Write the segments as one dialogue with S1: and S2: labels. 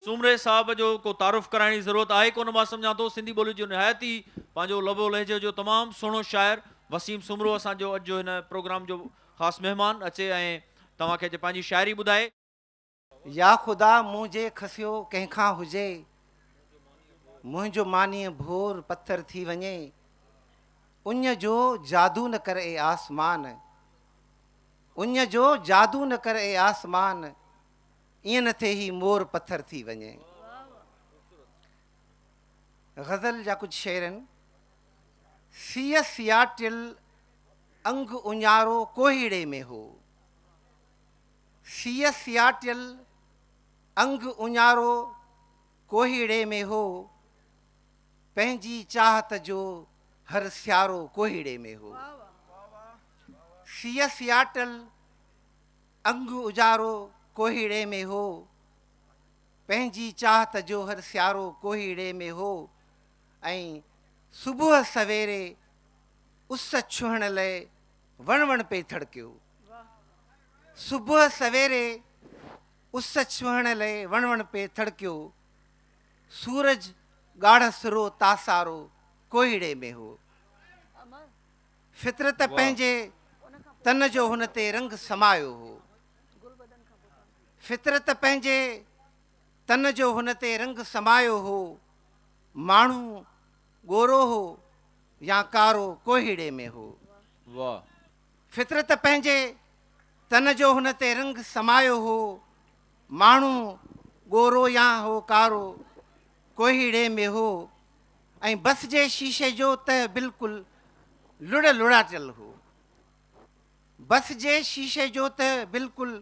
S1: सुमरे साहब जो को तारुफ़ कराइण जी ज़रूरत आहे कोन। मां सम्झां थो सिंधी ॿोली जो निहायत ई पंहिंजो लबो लहजे जो तमामु सुहिणो शाइर वसीम सुमरो असांजो अॼु जो हिन प्रोग्राम जो ख़ासि महिमान अचे ऐं तव्हांखे अचे पंहिंजी शाइरी ॿुधाए।
S2: या ख़ुदा मुंहिंजे खसियो कंहिंखां हुजे, मुंहिंजो मानीअ भोर पथर थी वञे, उञ जो जादू न कर ए आसमान, उञ जो जादू न कर ए आसमान, ईअं न थिए ही मोर पथर थी वञे। ग़ज़ल जा कुझु शेर आहिनि। सिय सियाटिल अंग उञारो कोहीड़े में हो, सिय सियाटिल अंग उञारो कोहीड़े में हो, पंहिंजी चाहत जो हर सियारो कोहीड़े में हो। सिय सियाटल अंग उजारो कोहीड़े में हो, पंहिंजी चाहत जो हर सियारो कोहीड़े में हो। ऐं सुबुह सवेरे उस छुहण लाइ वण वण पे थड़कियो, सुबुह सवेरे उस छुहण लाइ वण वण पे थड़कियो, सूरज ॻाढ़सरो तासारो कोहीड़े में हो। फितरत पंहिंजे तन जो हुन ते रंग समायो हो, फितरत पंहिंजे तन जो हुन ते रंग समायो हो, माण्हू गोरो हो या कारो कोहीड़े में हो।
S1: वाह।
S2: फितरत पंहिंजे तन जो हुन ते रंग समायो हो, माण्हू गोरो या हो कारो कोहीड़े में हो। ऐं बस जे शीशे जो त बिल्कुलु लुड़ लुड़ाटियल हो, बस जे शीशे जो त बिल्कुलु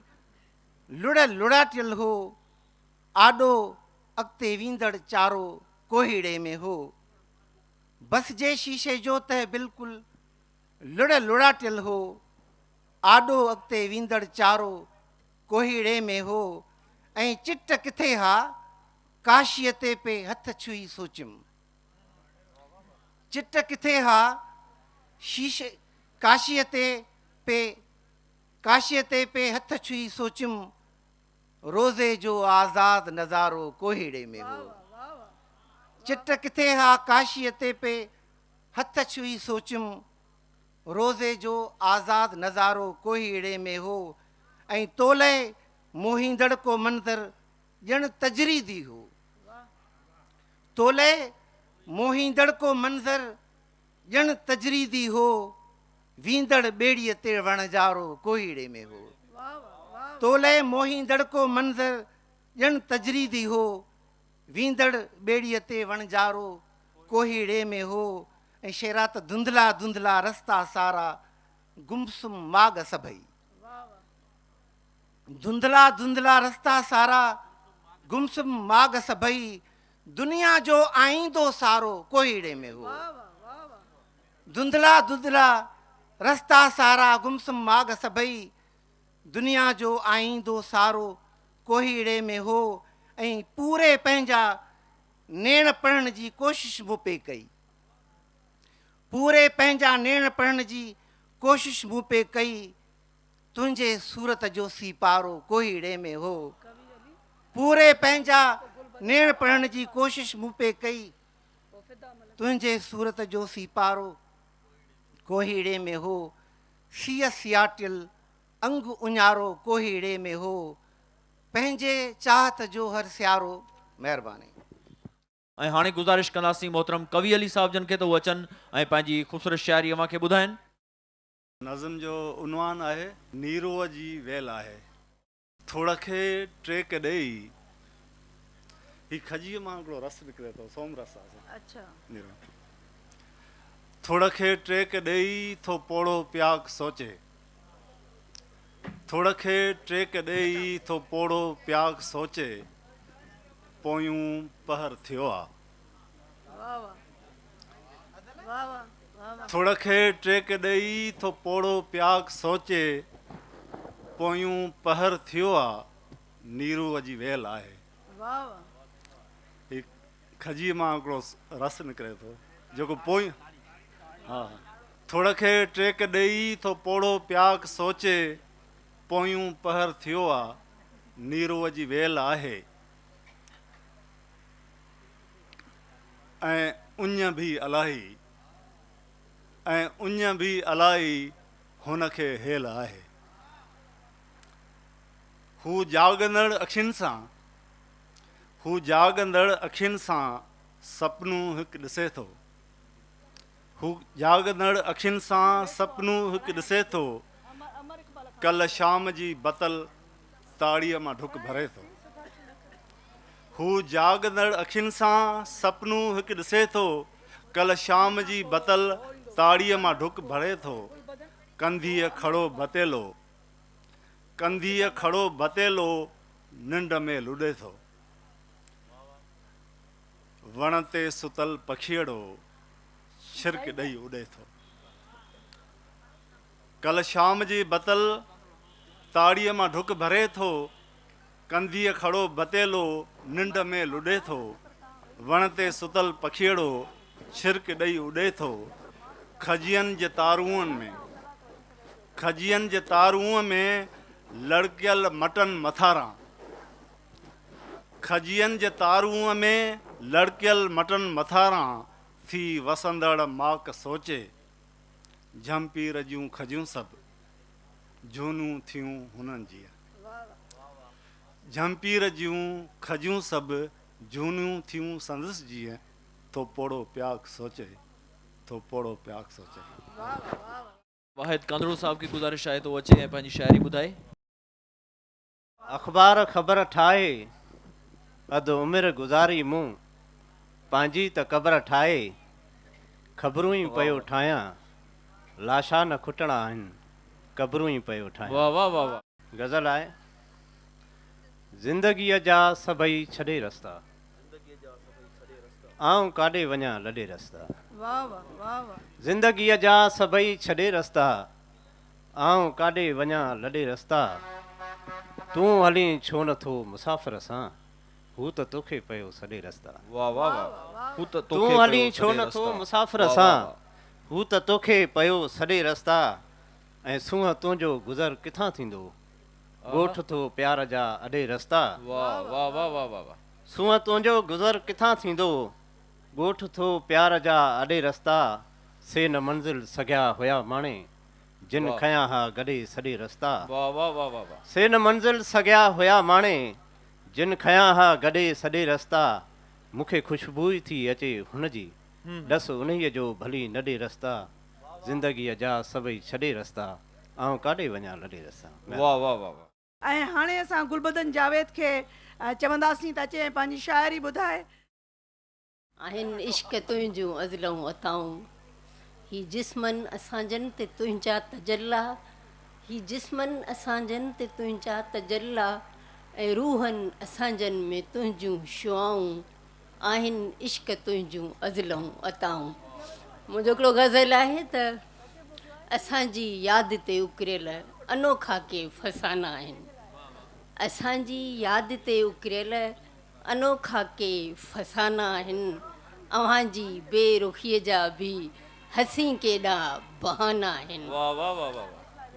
S2: लुड़ लुड़ाटियल हो, आॾो अॻिते वेंदड़ चारो कोहीड़े में हो। बस जे शीशे जो त बिल्कुलु लुड़ लुड़ाटियल हो, आॾो अॻिते वेंदड़ चारो कोहीड़े में हो। ऐं चिट किथे हा काशीअ ते पे हथ छुई सोचियुमि, चिट किथे हा शीशे काशीअ ते पे हथ छुई सोचियुमि, रोज़े जो आज़ाद नज़ारो कोहीड़े में हो। चिट किथे हा काशीअ ते पे हथ छुई सोचियुमि, रोज़े जो आज़ाद नज़ारो कोहीड़े में हो। ऐं तोले मोहींदड़ को मंज़र ॼण तजरीदी हो, तोले मोहींदड़ को मंज़र ॼण तजरीदी हो, वींदड़ ॿेड़ीअ ते वणजारो कोहीड़े में हो। तोले मोहींदड़ को मंज़र ॼण तजरीदी हो, वींदड़ ॿेड़ीअ ते वणजारो कोहीड़े में हो। ऐं शेरा त धुंधला धुंधला रस्ता सारा गुमसुम माग सभई, धुंधला धुंधला रस्ता सारा गुमसुम माग सभई, दुनिया जो आईंदो सारो कोहीड़े में हो। धुंधला धुंधला रस्ता सारा गुमसुम माग सभई, दुनिया जो आईंदो सारो कोहीड़े में हो। ऐं पूरे पंहिंजा नेण पढ़ण जी कोशिश मूं पे कई, पूरे पंहिंजा नेण पढ़ण जी कोशिश मूं पे कई, तुंहिंजे सूरत जो सीपारो कोहीड़े में हो। पूरे पंहिंजा नेण पढ़ण जी कोशिश मूं पे कई, तुंहिंजे सूरत जो सीपारो कोहीड़े में हो। सिय सियाटिल अंग उञारो कोहीड़े में हो, पंहिंजे चाहत जो हर सियारो। महिरबानी।
S1: ऐं हाणे गुज़ारिश कंदासीं मोहतरम कवि अली साहब जन खे त उहे अचनि ऐं पंहिंजी ख़ूबसूरत शाइरी अव्हां खे ॿुधाइनि।
S3: नज़म जो उनवान आहे नीरोअ जी वेल आहे। थोड़ खे ट्रेक ॾेई, ही खजीअ मां हिकिड़ो रस निकिरे थो, सोम रस आहे। अच्छा। थोड़ खे ट्रेक ॾेई थो पोड़ो प्याग सोचे, थोड़ खे ट्रेक ॾेई थो पोड़ो प्याग सोचे, पोयूं पहर थियो आहे। थोड़ खे ट्रेक ॾेई थो पोड़ो प्याग सोचे, पोयूं पहर थियो आहे, नीरूअ जी वेल आहे। ही खजीअ मां हिकिड़ो रस निकिरे थो जेको पोइ। हा, थोड़ खे ट्रेक ॾेई थो पोड़ो प्याग सोचे, पोयूं पहर थियो आहे, नीरूअ जी वेल आहे। ऐं उञ बि अलाही ऐं उञ बि अलाही हुनखे हेल आहे। हू जाॻंदड़ अखियुनि सां हू जाॻंदड़ अखियुनि सां सपनू हिकु ॾिसे थो। हू जाॻंदड़ अखियुनि सां सपनू हिकु ॾिसे थो। कल्ह शाम जी बतल ताड़ीअ मां ढुक भरे थो। हू जाॻंदड़ अखियुनि सां सपनू हिकु ॾिसे थो। कल्ह शाम जी बतल ताड़ीअ मां ढुक भरे थो। कंधीअ खड़ो बतेलो कंधीअ खड़ो बतेलो निंड में लुॾे थो। वण ते सुतल पखीअड़ो छिरक ॾेई उॾे थो। कल्ह शाम जी बतल ताड़ीअ मां ढुक भरे थो। कंधीअ खड़ो बतेलो निंड में लुॾे थो। वण ते सुतल पखीअड़ो छिरक ॾेई उॾे थो। खजियनि जे तारूअ में लड़कियल मटन मथारां खजियनि जे तारूअ में लड़कियल मटन मथारां थी वसंदड़ माक सोचे। झंपीर जूं खजियूं सभु झूनूं थियूं हुननि जी। झंपीर जूं खजियूं सभु झूनियूं थियूं संदसि जीअं। तो पोड़ो प्याग सोचे तो पोड़ो प्याग सोचे।
S1: वाहिद कांदड़ो साहब की गुजारिश आहे तो वो अचे ऐं पंहिंजी शायरी ॿुधाए।
S4: अख़बार ख़बर ठाहे अधु उमिरि गुज़ारी मूं पंहिंजी त क़बर ठाहे। ख़बरूं ई पियो ठाहियां लाशा न खुटणा आहिनि क़बरूं ई पियो ठाहियां।
S1: वाह वाह वाह वाह।
S4: गज़ल आहे। ज़िंदगीअ जा सभई छॾे रस्ता आऊं काॾे वञा लॾे रस्ता।
S5: वाह वाह वाह वाह।
S4: ज़िंदगीअ जा सभई छॾे रस्ता आऊं काॾे वञा लॾे रस्ता। तूं हली छो नथो मुसाफ़िर सां हू त तोखे पियो सॾे रस्ता।
S1: वाह वाह वाह। हू त
S4: तूं हली छो नथो मुसाफ़िर सां हू त तोखे पियो सॾे रस्ता। ऐं सूंहं तुंहिंजो गुज़र किथां थींदो ॻोठ थो प्यार जा अॾे रस्ता।
S1: वाह वाह वाह वाह वाह।
S4: सूंहं तुंहिंजो गुज़र किथां थींदो ॻोठ थो प्यार जा अॾे रस्ता। से न मंज़िल सघिया हुया माणे जिन खयां हा गॾे सॾे रस्ता।
S1: वाह वाह वाह वाह।
S4: से न मंज़िल सघिया हुया माणे जिन खयां हा गॾे सॾे रस्ता। मूंखे ख़ुशबू थी अचे हुनजी ॾस उन्हीअ जो भली न ॾे रस्ता। ज़िंदगीअ जा सभई छॾे रस्ता आऊं काॾे वञा लॾे रस्ता।
S1: वाह वाह वाह।
S5: ऐं हाणे असां गुलबदन जावेद खे चवंदासीं त अचे ऐं पंहिंजी शाइरी ॿुधाए।
S6: आहिनि इश्क तुंहिंजूं अज़लऊं अताऊं ही जिस्मनि असांजनि ते तुंहिंजा तजल्ला। ही जिस्मनि असांजनि ते तुंहिंजा तजल्ला ऐं रूहनि असांजनि में तुंहिंजूं शुआऊं। आहिनि इश्क तुंहिंजूं अज़लऊं अताऊं। मुंहिंजो हिकिड़ो गज़ल आहे त असांजी यादि ते उकरियल अनोखा के फ़साना आहिनि। असांजी यादि ते उकरियल अनोखा के फ़साना आहिनि। अव्हांजी बेरुखीअ जा बि हसी केॾा बहाना आहिनि।
S1: वाह वाह वाह वाह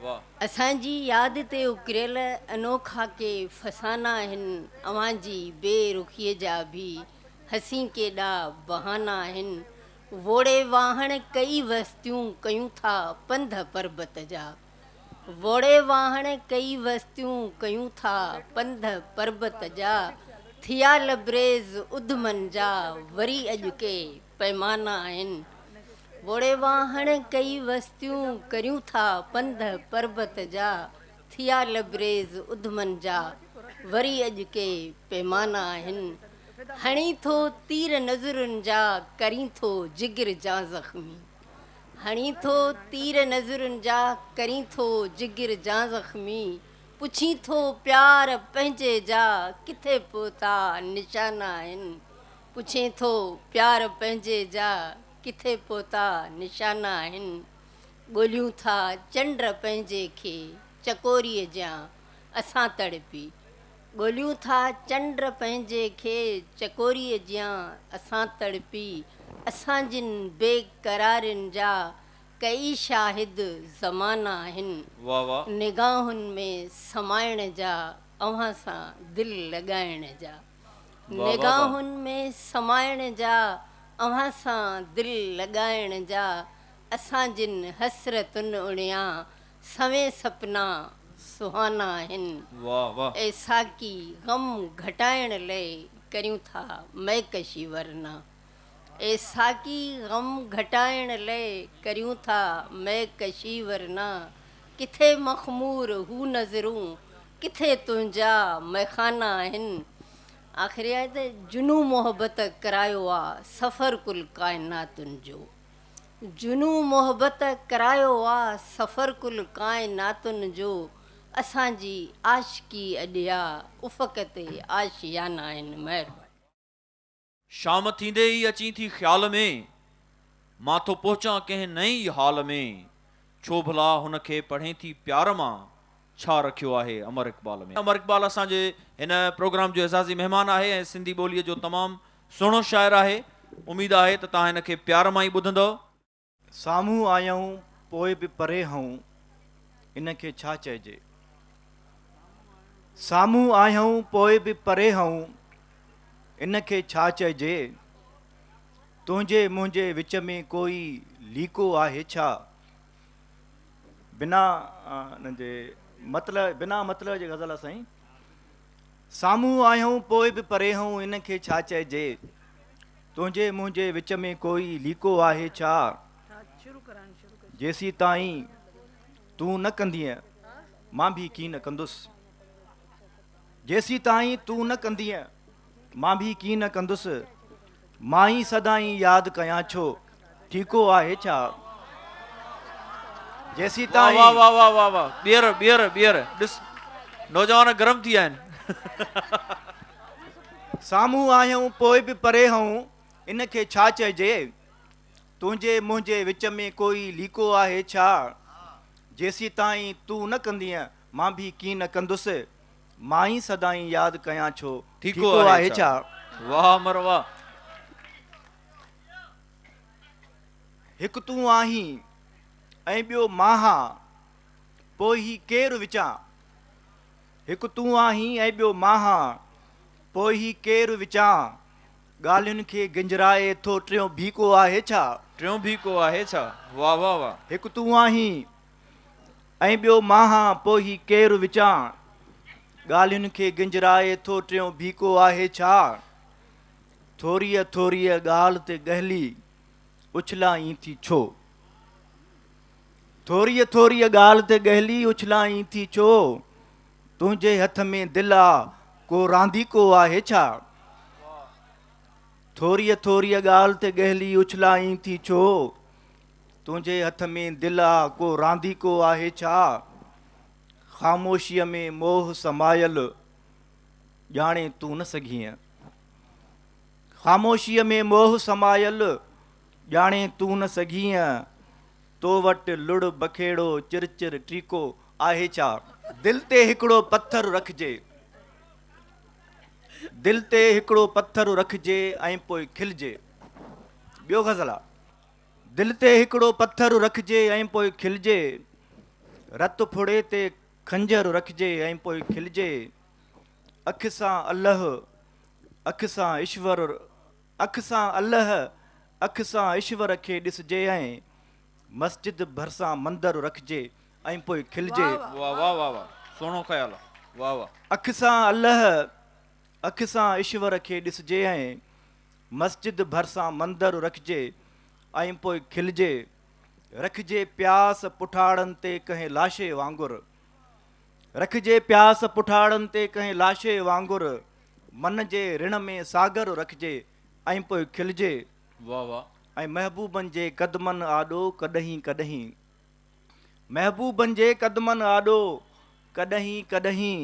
S1: वाह।
S6: असांजी यादि ते उकरियल अनोखा के फ़साना आहिनि। अव्हांजी बेरुखीअ जा बि हसी केॾा बहाना आहिनि। वोड़े वाहण कई वस्तियूं कयूं था पंध पर्बत जा। वोड़े वाहण कई वस्तियूं कयूं था पंध पर्बत जा। थिया लबरेज़ उधमन जा वरी अॼु के पैमाना आहिनि। वोड़े वाहण कई वस्तियूं करियूं था पंध पर्बत जा। थिया लबरेज़ उधमन जा वरी अॼु के पैमाना आहिनि। हणी थो तीर नज़रुनि जा करी थो जिगर जा ज़ख़्मी। हणी थो तीर नज़रुनि जा करी थो जिगर जा ज़ख़्मी। पुछी थो प्यार पंहिंजे जा किथे पहुता निशाना आहिनि। पुछे थो प्यार पंहिंजे जा किथे पहुता निशाना आहिनि। ॻोल्हियूं था चंड पंहिंजे खे चकोरीअ जा असां तड़पी। ॻोल्हियूं था चंड पंहिंजे खे चकोरीअ जा असां तड़पी। असां जिन बेक़रारियुनि जा कई शाहिद ज़माना आहिनि।
S1: वाह वाह।
S6: निगाहुनि में समाइण जा अव्हां सां दिलि लॻाइण जा। निगाहुनि में समाइण जा अव्हां सां दिलि लॻाइण जा असां जिन हसरतुनि उणिया सवें सपना सुहाना आहिनि।
S1: वाह वाह।
S6: ऐं साकी ग़म घटाइण लाइ करियूं था मैकशी वरना। ऐं साकी ग़म घटाइण लाइ करियूं था मैकशी वरना। किथे मखमूर हू नज़रूं किथे तुंहिंजा मैखाना आहिनि। आख़िरी आहे त जुनू मोहबत करायो आहे सफ़र कुल काइनातुनि जो। जुनू मोहबत करायो आहे सफ़र कुल काइनातुनि जो। असांजी आशिकी अॾिया उफ़क़ ते आशियाना आहिनि। महिरबानी।
S1: शाम थींदे ई अची थी ख़्याल में, मां थो पहुचां कंहिं नई हाल में। छो भला हुनखे पढ़े थी प्यार मां, छा रखियो आहे अमर इक़बाल में। अमर इक़बाल असांजे हिन प्रोग्राम जो एज़ाज़ी महिमान आहे ऐं सिंधी ॿोलीअ जो तमामु सुहिणो शाइर आहे। उमेदु आहे त तव्हां हिनखे प्यार मां ई ॿुधंदव।
S7: साम्हूं आयऊं पोइ बि परे हूं, इनखे छा चइजे। साम्हूं आयऊं पोइ बि परे हूं, इनखे छा चइजे। तुंहिंजे मुंहिंजे विच में कोई लीको आहे छा। बिना हिनजे बिना मतिलब जे ग़ज़ल आहे साईं। साम्हूं आयऊं पोइ बि परे हूं, इनखे छा चइजे। तुंहिंजे मुंहिंजे विच में कोई लीको आहे छा। जेसी ताईं तूं न कंदीअ मां बि की न कंदुसि। जेसी ताईं तूं न कंदीअ मां बि की न कंदुसि। मां ई सदाईं यादि कयां छो ठीको आहे छा। जेसी
S1: वाह
S7: ताईं
S1: वाह वाह वाह वाह वाह। ॿीहर ॿीहर ॿीहर ॾिस नौजवान गरम थी विया आहिनि।
S7: साम्हूं आहियूं पोइ बि परे हूं, इनखे छा चइजे। तुंहिंजे मुंहिंजे विच में कोई लीको आहे छा। जेसी ताईं तूं न कंदीअ मां बि की न कंदुसि। मां ई सदाईं यादि कयां छो
S1: ठीको
S7: आहे छा।
S1: वाह अमर वाह।
S7: हिकु तूं आहीं ऐं ॿियो मां हां, पोइ ही केरु विचां। हिकु तूं आहीं ऐं ॿियो मां हां, पोइ ही केरु विचां। ॻाल्हियुनि खे गिंजराए थो टियों भीको आहे छा।
S1: टियों भी को आहे छा। वाह वाह वाह।
S7: हिकु तूं आहीं ऐं ॿियो मां हां, पोइ ही केरु विचां। ॻाल्हियुनि खे गिंजराए थो टियों भीको आहे छा। थोरीअ थोरीअ ॻाल्हि ते ॻहली उछलाहीं थी छो। थोरीअ थोरीअ ॻाल्हि ते ॻहली उछलाहीं थी छो। तुंहिंजे हथ में दिलि आहे को रांदीको आहे छा। थोरीअ थोरीअ ॻाल्हि ते ॻहली उछलाहीं थी छो। तुंहिंजे हथ में दिलि आहे को रांदीको आहे छा। ख़ामोशीअ में मोह समायल ॼाणे तूं न सघीअ। ख़ामोशीअ में मोह समायल ॼाणे तूं न सघीअ। तो वटि लुड़ बखेड़ो चिर चिर टीको आहे छा। दिलि ते हिकिड़ो पत्थर रखिजे। दिलि ते हिकिड़ो पत्थर रखिजे ऐं पोइ खिलजे। ॿियो ग़ज़ल आहे। दिलि ते हिकिड़ो पत्थर रखिजे ऐं पोइ खिलजे। रत फुड़े ते खंजर रखिजे ऐं पोइ खिलजे। अख सां अल्लाह अख सां ईश्वर अख सां अल्लाह अख सां ईश्वर खे ॾिसजे ऐं मस्जिद भरिसां मंदरु रखिजे ऐं पोइ खिलजे।
S1: वाह वाह वाह वाह। सुहिणो ख़्यालु आहे। वाह वाह।
S7: अख सां अल्लाह अख सां ईश्वर खे ॾिसजे ऐं मस्जिद भरिसां मंदरु रखिजे ऐं पोइ खिलजे। रखिजे प्यास पुठाड़नि ते कंहिं लाशे वांगुरु। रखिजे प्यास पुठाड़नि ते कंहिं लाशे वांगुरु। मन जे ऋण में सागर रखिजे ऐं पोइ खिलजे।
S1: वाह वाह।
S7: ऐं महबूबनि जे क़दमनि आॾो कॾहिं कॾहिं। महबूबनि जे क़दमनि आॾो कॾहिं कॾहिं।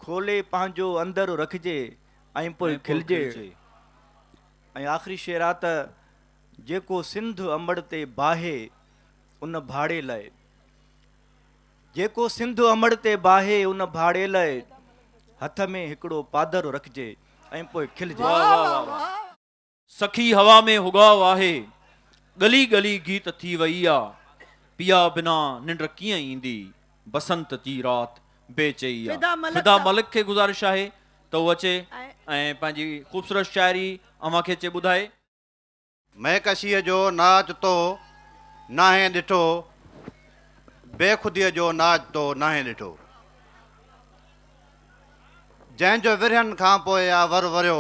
S7: खोले पंहिंजो अंदरु रखिजे ऐं पोइ खिलजे। ऐं आख़िरी शेर आहे त जेको सिंध अंबड़ ते बाहे उन भाड़े लाइ। जेको सिंध अंबड़ ते बाहे उन भाड़े लाइ। हथ में हिकिड़ो पादर रखिजे ऐं पोइ खिलजे।
S1: वाह वाह वाह। सखी हवा में हुगाव आहे, गली गली गीत थी वई आ। पिया बिना निंड कीअं ईंदी, बसंत जी रात बेचई आ। फिदा मलिक खे गुज़ारिश आहे त उहो अचे ऐं पंहिंजी ख़ूबसूरत शाइरी अव्हां खे अचे ॿुधाए।
S8: महकशीअ जो नाच तो नाहे ॾिठो, बेख़ुदीअ जो नाच तो नाहे ॾिठो। जंहिंजो विरहनि खां पोइ आ वर वरियो,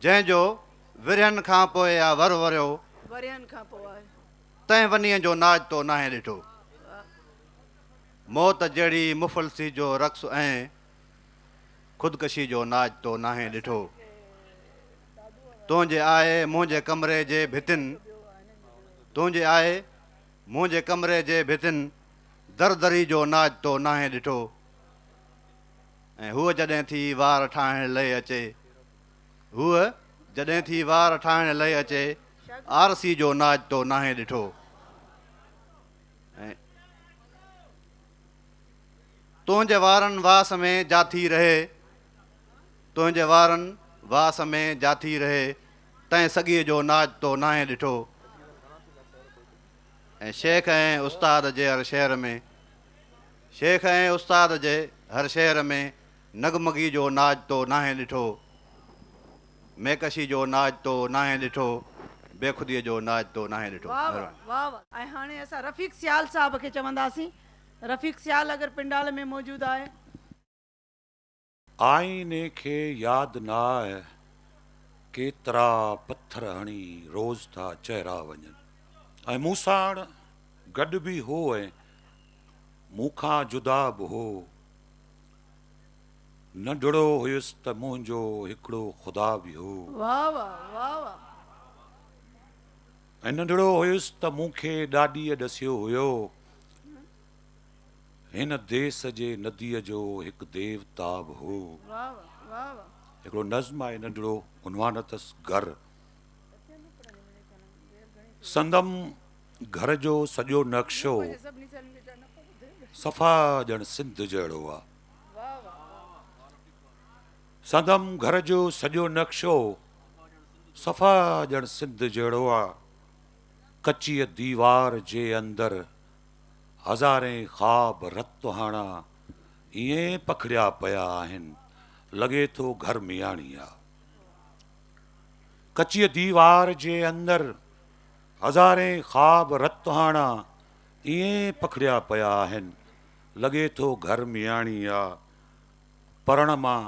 S8: जंहिंजो विरहनि खां पोइ आ वर वरियो,
S5: वरियनि खां पोइ आहे
S8: तंहिं वनीअ जो नाच तो नाहे ॾिठो। मौत जहिड़ी मुफ़लसी जो रक़्स ऐं ख़ुदकशी जो नाच तो नाहे ॾिठो। तुंहिंजे आहे मुंहिंजे कमरे जे भितिन, तुंहिंजे आहे मुंहिंजे कमरे जे भितिन, दरदरी जो नाच तो नाहे ॾिठो। ऐं हूअ जॾहिं थी वार ठाहिण लही अचे, हूअ जॾहिं थी वार ठाहिण लही अचे, आरसी जो नाच तो नाहे ॾिठो। ऐं तुंहिंजे वारनि वास में जाथी रहे, तुंहिंजे वारनि वास में जाथी रहे, तंहिं सॻीअ जो नाच तो नाहे ॾिठो। ऐं शेख ऐं उस्ताद जे हर शहर में, शेख ऐं उस्ताद जे हर शहर में, नगमगी जो नाच तो नाहे ॾिठो। मेकशी जो नाच तो नाहे ॾिठो, बेख़ुदीअ जो नाच तो नाहे ॾिठो।
S5: वाह वाह वाह वाह। ऐं हाणे असां रफ़ीक सियाल साहब खे चवंदासीं। रफ़ीक सियाल अगरि पिंडाल में मौजूदु आहे।
S9: आईने खे यादि न आहे, केतिरा पत्थर हणी रोज़ था चहिरा वञनि। ऐं मूं साण गॾु बि हो ऐं मूंखां जुदा बि हो। नंढड़ो हुयुसि त मुंहिंजो हिकिड़ो ख़ुदा बि हो।
S5: वाह वाह वाह वाह।
S9: ऐं नंढड़ो हुयुसि त मूंखे ॾाॾीअ ॾसियो हुयो, हिन देस जे नदीअ जो हिकु देवता बि हो।
S5: वाह वाह वाह वाह।
S9: हिकिड़ो नज़्म आहे नंढड़ो, उनवान अथसि घर। संदम घर जो सॼो नक्शो सफ़ा ॼण सिंध जहिड़ो आहे। संदम घर जो सॼो नक्शो सफ़ा ॼण सिंध जहिड़ो आहे। कच्चीअ दीवार जे अंदरि हज़ारे ख़्वाब रत हाणा ईअं पखड़िया पिया आहिनि, लॻे थो घर मियाणी आहे। कच्चीअ दीवार जे अंदरि हज़ारे ख़्वाब रत हाणा ईअं पखड़िया पिया आहिनि, लॻे थो घर मियाणी आहे। परण मां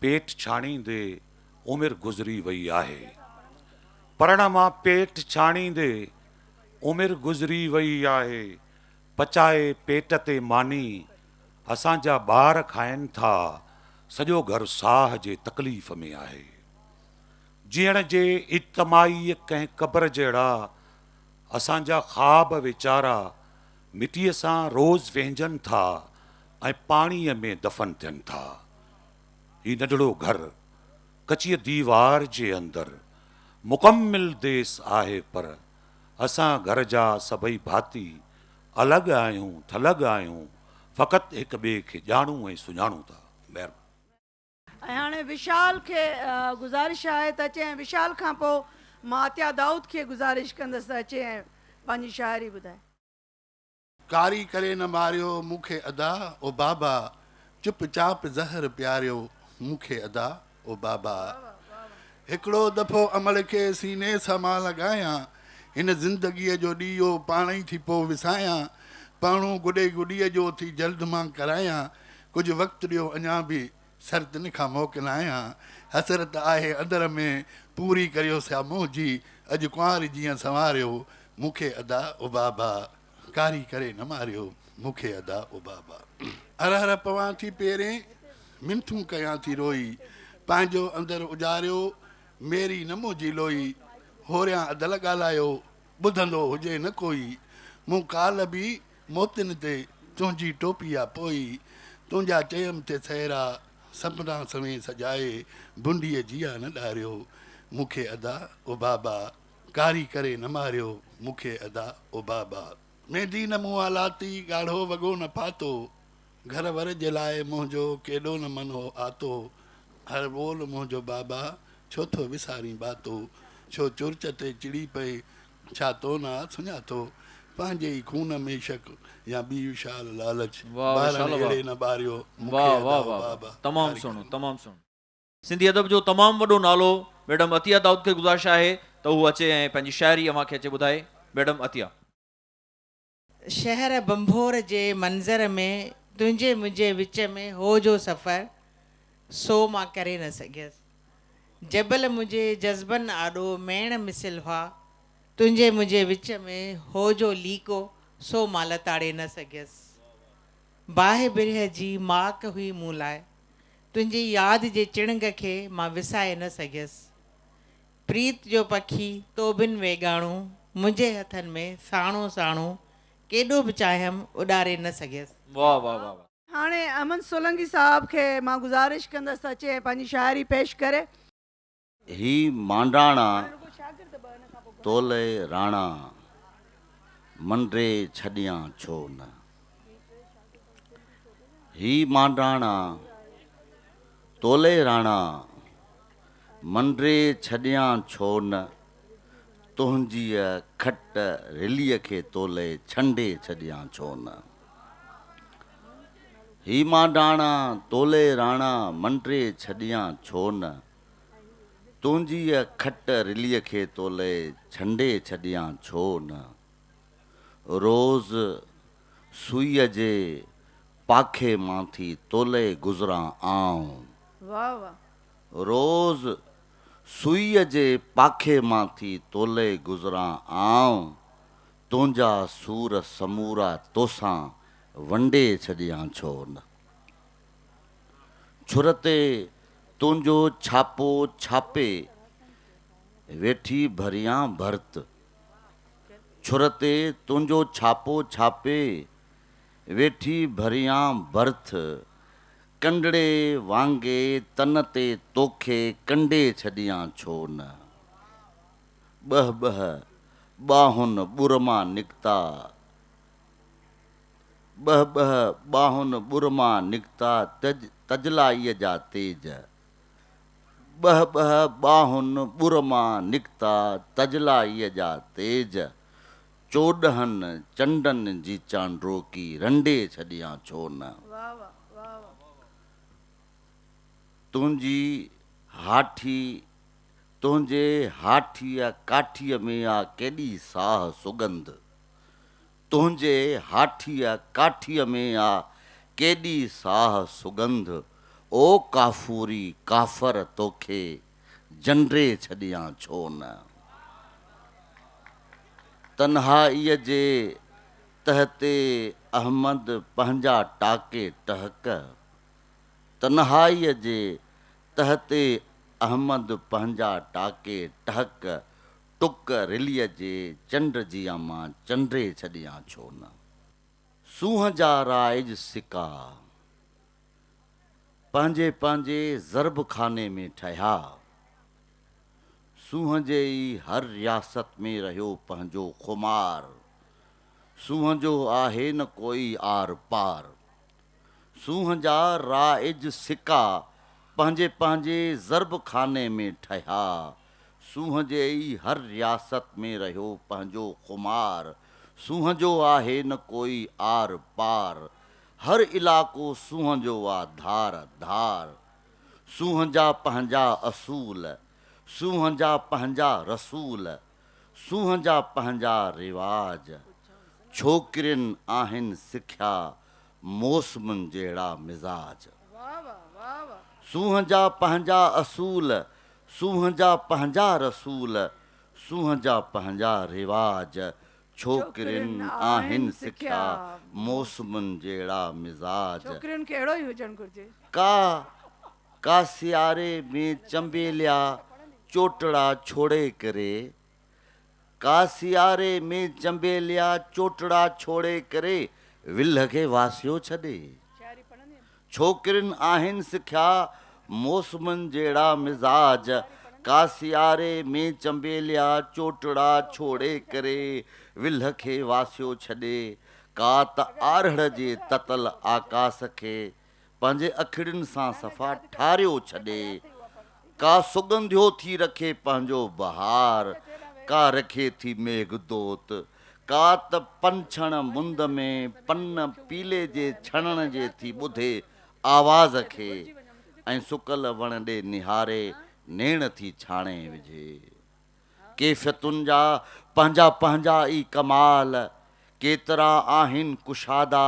S9: पेट छाणींदे उमिरि गुज़री वई आहे, परण मां पेट छाणींदे उमिरि गुज़री वई आहे। पचाए पेट ते मानी असांजा ॿार खाइनि था, सॼो घर साह जे तकलीफ़ में आहे। जीअण जे इज्तमाही कंहिं क़ब्र जहिड़ा असांजा ख़्वाब वीचारा मिटीअ सां रोज़ वेंझनि था ऐं पाणीअ में दफ़न थियनि था। ही नंढड़ो घर कच्चीअ दीवार जे अंदरि मुकमिल देस आहे, पर असां घर जा सभई भाती अलॻि आहियूं, थलॻि आहियूं, फ़क़ति हिक ॿिए खे ॼाणूं ऐं सुञाणूं था। महिरबानी।
S5: ऐं हाणे विशाल खे गुज़ारिश आहे त अचे, ऐं विशाल खां पोइ मां अतिया दाऊद खे गुज़ारिश कंदसि त अचे ऐं पंहिंजी शाइरी ॿुधाए।
S10: कारी करे न मारियो मूंखे अदा ओ बाबा, चुपचाप ज़हर पियारियो मूंखे अदा ओ बाबा। हिकिड़ो दफ़ो अमल खे सीने सां मां लॻायां, हिन ज़िंदगीअ जो ॾीओ पाण ई थी पोइ विसायां। पाणू गुॾे गुॾीअ जो थी जल्द मां करायां, कुझु वक़्तु ॾियो अञा बि सरदन खां मोकिलायां। हसरत आहे अंदर में पूरी करियो साम्हूं जी, अॼु कुंवारी जीअं संवारियो मूंखे अदा ओ बाबा। कारी करे न मारियो मूंखे अदा ओ बाबा। हर हर पवां थी पेरें मिनथूं कयां थी रोई, पंहिंजो अंदरि उजारियो मेरी न मुंहिंजी लोई। होरियां अदल ॻाल्हायो ॿुधंदो हुजे न कोई, मूं काल बि मोतिन ते तुंहिंजी टोपी आहे पोई। तुंहिंजा चयम ते सहरा सपना सवें सजाए, बुंडीअ जिया न ॾारियो मूंखे अदा ओ बाबा। कारी करे न मारियो मूंखे अदा ओ बाबा। मेंदी न मूं लाती ॻाढ़ो वॻो न पातो, घर वर जे लाइ मुंहिंजो केॾो न मन हो आतो। हर ॿोल मुंहिंजो बाबा छो थो विसारी बातो, छो चुर्च ते चिड़ी पए छा तो न सुञातो। पंहिंजे ई खून में शक या ॿी विशाल लालच, ॿारनि अहिड़े न ॿारियो मूंखे अदा ओ बाबा।
S1: तमामु सुहिणो, तमामु सुहिणो। सिंधी अदब जो तमामु वॾो नालो मैडम अतिया दाऊद खे गुज़ारिश आहे त हू अचे ऐं पंहिंजी शाइरी अव्हांखे अचे ॿुधाए। मैडम अतिया।
S11: शहर बंभोर जे मंज़र में तुंहिंजे मुंहिंजे विच में हो जो सफ़र सो मां करे न सघियसि। जबल मुंहिंजे जज़्बनि आॾो मेण मिसिल हुआ तुंहिंजे मुंहिंजे विच में हो जो लीको सो मां लताड़े न सघियसि। बाहि बिरह जी माक हुई मूं लाइ तुंहिंजी यादि जे चिणग खे मां विसाए न सघियसि। प्रीत जो पखी तो बिन वेगाणो मुंहिंजे हथनि में साणो साणो केॾो बि चाहियमि उॾारे न सघियसि।
S1: वाह वाह वाह वाह।
S5: हाणे अमन सोलंकी साहब खे मां गुज़ारिश कंदसि अचे ऐं पंहिंजी शाइरी पेश करे।
S12: ही मांडाणा तोले राणा मंडरे छॾियां छो न। ही मांडाणा तोले राणा मंडरे छॾियां छो न। तुंहिंजी खट रिलीअ खे तोले छंडे छॾियां छो न। ही मांडाणा तोले राणा मंडरे छॾियां छो न। तुंहिंजी खट रिलीअ खे तोले छंडे छॾियां छो न। रोज़ सुईअ जे पाखे मां थी तोले गुज़रां आऊं।
S5: वाह वाह।
S12: रोज़ सुईअ जे पाखे मां थी तोले गुज़रां आऊं। तुंहिंजा सूर समूरा तोसां वंडे छॾियां छो न। छुर ते तुंहिंजो छापो छापे वेठी भरियां भर्त। छुर ते तुंहिंजो छापो छापे वेठी भरियां भर्थ। कंडड़े वांगे तन ते तोखे कंडे छॾियां छो न। ॿह ॿह ॿाहुनि ॿुर मां निकिता ॿह ॿह ॿाहुनि ॿुर मां निकिता तजलाईअ जा तेज। ॿह ॿह ॿाहुनि ॿुर मां निकिता तजलाईअ जा तेज। 14 चंडनि जी चांड्रोकी रंडे छॾियां छो न। तुंहिंजी हाठी तुंहिंजे हाठीअ काठीअ में आ केॾी साह सुगंध। तुंहिंजे हाठीअ काठीअ में आ केॾी साह सुगंध। ओ काफ़ूरी काफ़र तोखे जंडे छॾियां छो न। तन्हाईअ जे तहते अहमद पंहिंजा टाके टहक। तन्हाईअ जे तहते अहमद पंहिंजा टाके टहक। टुक रिलीअ जे चंड जी मां चंडे छॾियां छो न। सूंह जा राइज सिका पंहिंजे पंहिंजे ज़रब खाने में ठहिया। सूंह जे ई हर रियासत में रहियो पंहिंजो खुमार। सूंह जो आहे न कोई आर पार। सूंह जा राइज सिका पंहिंजे पंहिंजे ज़रब खाने में ठहिया। सूंह जे ई हर रियासत में रहियो पंहिंजो खुमार। सूंह जो आहे न कोई आर पार। हर इलाक़ो सूंह जो आ धार धार। सूंह जा पंहिंजा असूल सूंह जा पंहिंजा रसूल सूंह जा पंहिंजा रिवाज। छोकिरियुनि आहिनि सिखिया मौसमुनि जहिड़ा मिज़ाज। सूंह जा पंहिंजा असूल सूंह जा पंहिंजा रसूल सूंह जा पंहिंजा रिवाज। छोकिरियुनि आहिनि सिखिया मौसमुनि जहिड़ा मिज़ाज।
S5: छोकिरियुनि खे अहिड़ो ई हुजणु घुरिजे।
S12: का सियारे में चंबेलिया चोटड़ा छोड़े करे। का सियारे में चंबेलिया चोटड़ा छोड़े करे विल्ह खे वासियो छॾे। छोकिरियुनि आहिनि सिखिया मौसमुनि जहिड़ा मिज़ाज। का सियारे में चंबेलिया चोटड़ा छोड़े करे विल्ह खे वासियो छॾे। का त आरड़ जे ततल आकाश खे पंहिंजे अखिड़ियुनि सां सफ़ा ठारियो छॾे। का सुगंधियो थी रखे पंहिंजो बहार। का रखे थी मेघदूत। का त पंछण मुंद में पन पीले जे छणण जे थी ॿुधे आवाज़ खे ऐं सुकल वण ॾे निहारे नेण थी छाणे विझे। कैफ़ियतुनि जा पंहिंजा पंहिंजा ई कमाल, केतिरा आहिनि कुशादा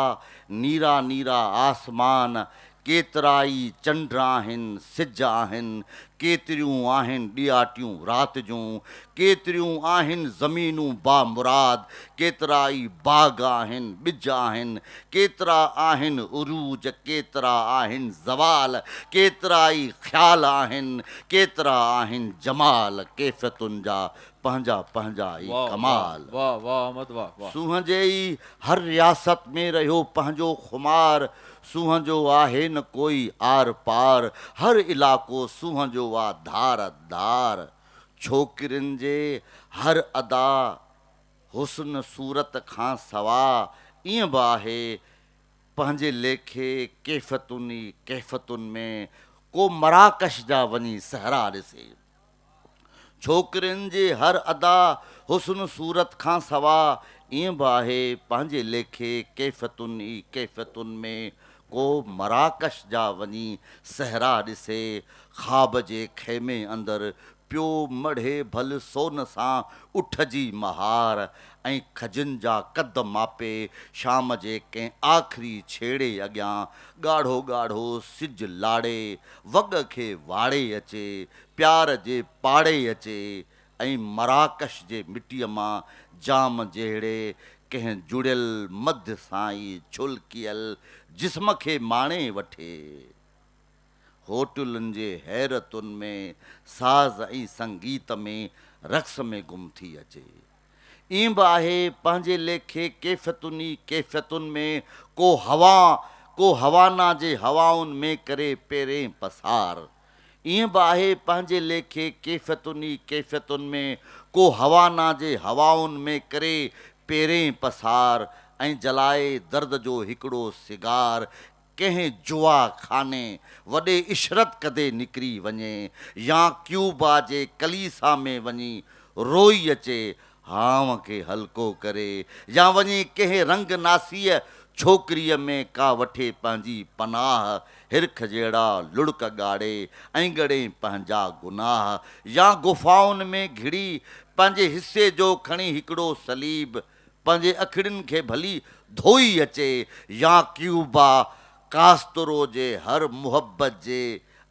S12: नीरा नीरा आसमान, केतिरा ई चंड आहिनि सिज आहिनि, केतिरियूं आहिनि ॾियाटियूं राति जूं, केतिरियूं आहिनि ज़मीनूं बामुराद, केतिरा ई बाग़ आहिनि ॿिज आहिनि, केतिरा आहिनि उरूज, केतिरा आहिनि ज़वाल, केतिरा ई ख़्याल आहिनि, केतिरा आहिनि जमाल, कैफ़ियतुनि जा पंहिंजा पंहिंजा ई कमाल।
S1: वाह वाह अहमद वाह वाह।
S12: सूंहं जे ई हर रियासत में रहियो पंहिंजो खुमार, सूंहं जो आहे न कोई आर पार, हर इलाइक़ो सूंहं जो आहे धार धार। छोकिरियुनि जे हर अदा हुस्न सूरत खां सवा, ईअं बि आहे पंहिंजे लेखे कैफ़ियतुनि कैफ़ियतुनि में को मराकश जा वञी सहरा ॾिसे। छोकिरियुनि जे हर अदा हुस्न सूरत खां सवा, ईअं बि आहे पंहिंजे लेखे कैफ़ियतुनि कैफ़ियतुनि में को मराकश जा वञी सहरा ॾिसे। ख़्वाब जे ख़ैमे अंदरि पियो मढ़े भल सोन सां उठ जी महार, ऐं खजनि जा कद मापे शाम जे कंहिं आख़िरी छेड़े अॻियां ॻाढ़ो ॻाढ़ो सिज लाड़े, वॻ खे वाड़े अचे, प्यार जे पाड़े अचे, ऐं मराकश जे मिटीअ मां जाम जहिड़े कंहिं जुड़ियल मध्य सां ई छुलकियल जिस्म खे माणे वठे। होटलुनि जे हैरतुनि में साज़ ऐं संगीत में रक़्स में गुम थी अचे। ईअं बि आहे पंहिंजे लेखे कैफ़ियतुनि कैफ़ियतुनि में को हवाना जे हवाउनि में करे पेरें पसार। ईअं बि आहे पंहिंजे लेखे कैफ़ियतुनि कैफ़ियतुनि में को हवाना जे हवाउनि में करे पेरें पसार, ऐं जलाए दर्द जो हिकिड़ो सिगार कंहिं जुआ खाने वॾे इशरत कदे निकिरी वञे, या क्यूबा जे कलीसा में वञी रोई अचे हाव खे हल्को करे, या वञी कंहिं रंग नासीअ छोकिरीअ में का वठे पंहिंजी पनाह, हिरख जहिड़ा लुड़क ॻाड़े ऐं ॻड़े पंहिंजा गुनाह, या गुफ़ाउनि में घिड़ी पंहिंजे हिसे जो खणी हिकिड़ो सलीब पंहिंजे अखिड़ियुनि खे भली धोई अचे, या क्यूबा कास्तरो जे हर मुहबत जे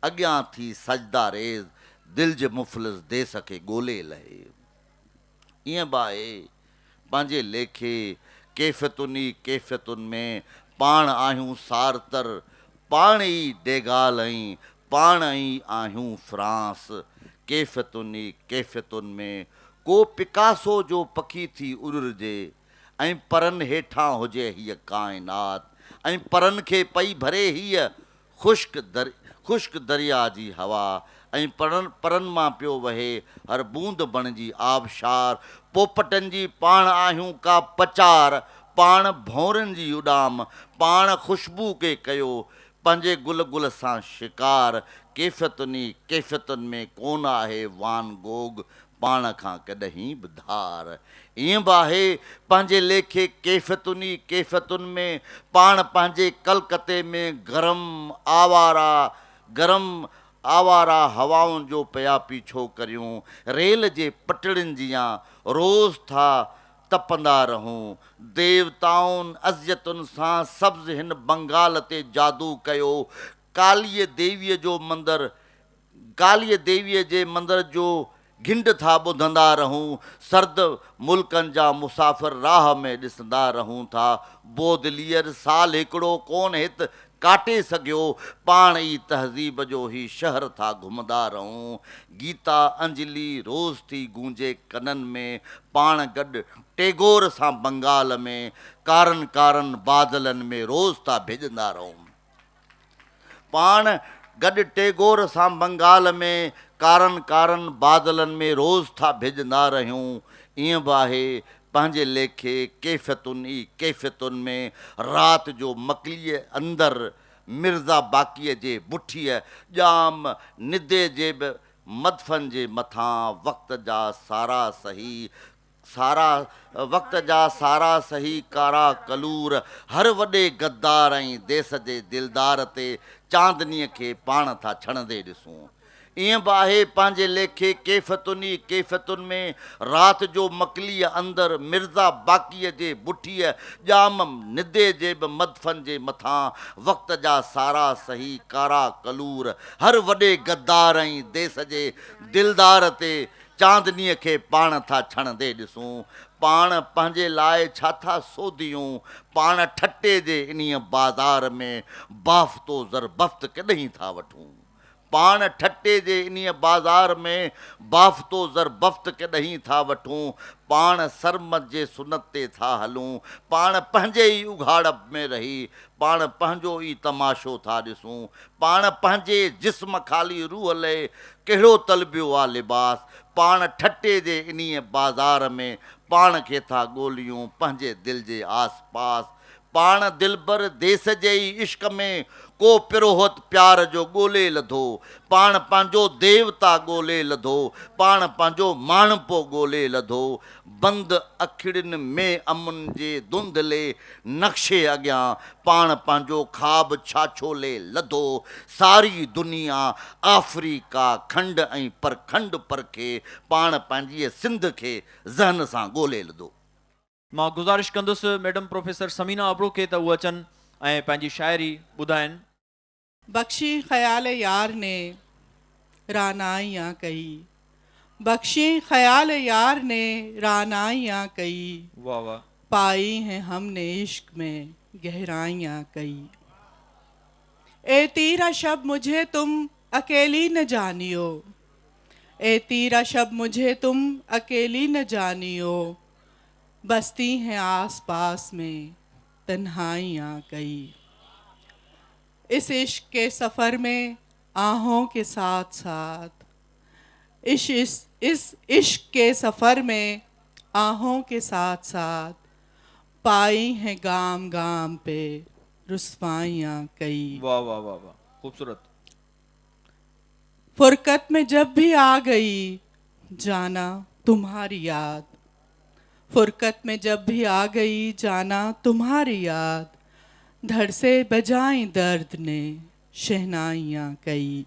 S12: अॻियां थी सजदा रेज़ दिल जे मुफ़लिस देस खे ॻोल्हे लहे। ईअं बि आहे पंहिंजे लेखे कैफ़ियतुनि कैफ़ियतुनि में पाण आहियूं सारतर, पाण ई डेगाल ऐं पाण ई आहियूं फ्रांस। कैफ़ियतुनि कैफ़ियतुनि में को पिकासो जो पखी थी उड़िजे, ऐं परनि हेठां हुजे हीअ काइनात, ऐं परनि खे पई भरे हीअ ख़ुश्क दरिया जी हवा, ऐं परनि मां पियो वहे हर बूंद बणिजी आबशार। पोपटनि जी पाण आहियूं का पचार, पाण भौरनि जी उॾाम, पाण ख़ुशबू खे कयो पंहिंजे गुल गुल सां शिकार। कैफ़ियतुनि कैफ़ियतुनि में कोन आहे वान गोग, पाण खां कॾहिं बि धार। ईअं बि आहे पंहिंजे लेखे कैफ़ियतुनि कैफ़ियतुनि में पाण पंहिंजे कलकते में गरम आवारा हवाउनि जो पिया पीछो करियूं, रेल जे पटड़ियुनि जियां रोज़ था तपंदा रहूं। देवताउनि अज़ियतुनि सां सब्ज़ हिन बंगाल ते जादू कयो, कालीअ देवीअ जे मंदर जो घिंड था ॿुधंदा रहूं। सर्द मुल्कनि जा मुसाफ़िर राह में ॾिसंदा रहूं था। बोदलियर साल हिकिड़ो कोन हित काटे सघियो, पाण ई तहज़ीब जो ई शहर था घुमंदा रहूं। गीता अंजलि रोज़ थी गूंजे कननि में, पाण गॾु टैगोर सां बंगाल में, कारन कारन बादलनि में रोज़ था भेजंदा रहूं। पाण गॾु टैगोर सां बंगाल में, कारन कारन बादलनि में रोज़ था भेजंदा रहियूं। ईअं बि आहे पंहिंजे लेखे कैफ़ियतुनि कैफ़ियतुनि में राति जो मकलीअ अंदरि मिर्ज़ा बाक़ीअ जे बुठीअ ॼाम निदे जे बि मदफ़न जे मथां वक़्त जा सारा सही कारा कलूर, हर वॾे गद्दार ऐं देस जे दिलदार ते चांदनीअ खे पाण था छणंदे ॾिसूं। ईअं बि आहे पंहिंजे लेखे कैफ़तुनी कैफ़तुनि में राति जो मकलीअ अंदरि मिर्ज़ा बाक़ीअ जे बुठीअ ॼाम निदे जे बि मदफ़न जे मथां वक़्त जा सारा सही कारा कलूर हर वॾे गद्दार ऐं देस जे दिलदार ते चांदनीअ खे पाण था छणंदे ॾिसूं। पाण पंहिंजे लाइ छा था सोधियूं, पाण ठटे जे इन्हीअ बाज़ार में बाफ़्तो ज़रबफ़्त कॾहिं था वठूं। पाण ठटे जे इन्हीअ बाज़ार में बाफ़्तो ज़रबफ़्त कॾहिं था वठूं। पाण सरमत जे सुनत ते था हलूं, पाण पंहिंजे ई उघाड़प में रही पाण पंहिंजो ई तमाशो था ॾिसूं। पाण पंहिंजे जिस्म ख़ाली रूह लाइ कहिड़ो तलबियो आहे लिबास। पाण ठटे जे इन्हीअ बाज़ार में पाण खे था ॻोल्हियूं पंहिंजे दिलि जे आस पास। पाण दिलबर देस जे ई इश्क में को पिरोहत प्यार जो ॻोल्हे लधो। पाण पंहिंजो देवता ॻोल्हे लधो, पाण पंहिंजो माणपो ॻोल्हे लधो। बंदि अखिड़ियुनि में अमुन जे धुंधले नक्शे अॻियां पाण पंहिंजो ख़्वाब छाछोले लधो। सारी दुनिया अफ्रीका खंड ऐं परखंड परखे पाण पंहिंजी सिंध खे ज़हन सां ॻोल्हे लधो।
S1: मां गुज़ारिश कंदुसि मैडम प्रोफेसर समीना अबड़ो खे त उहे अचनि ऐं पंहिंजी शाइरी ॿुधाइनि।
S11: बख्शी ख़याल यार ने रानाइयाँ कई, बख्शी ख़याल यार ने रानाइयाँ कई,
S1: वाह वाह।
S11: पाई हैं हमने इश्क में गहराइयाँ कई। ए तीरा शब मुझे तुम अकेली न जानियो, ए तीरा शब मुझे तुम अकेली न जानियो, बसती हैं आस पास में तन्हाइयाँ कई। इस इश्क के सफ़र में आहों के साथ साथ, इस इश्क के सफ़र में आहों के साथ साथ, पाई हैं गाम गाम पे रुस्वाइयाँ कई।
S1: वाह वाह वाह वाह, खूबसूरत।
S11: फुरकत में जब भी आ गई जाना तुम्हारी याद, फुरकत में जब भी आ गई जाना तुम्हारी याद, धड़ से बजाई दर्द ने शहनाइयाँ कई।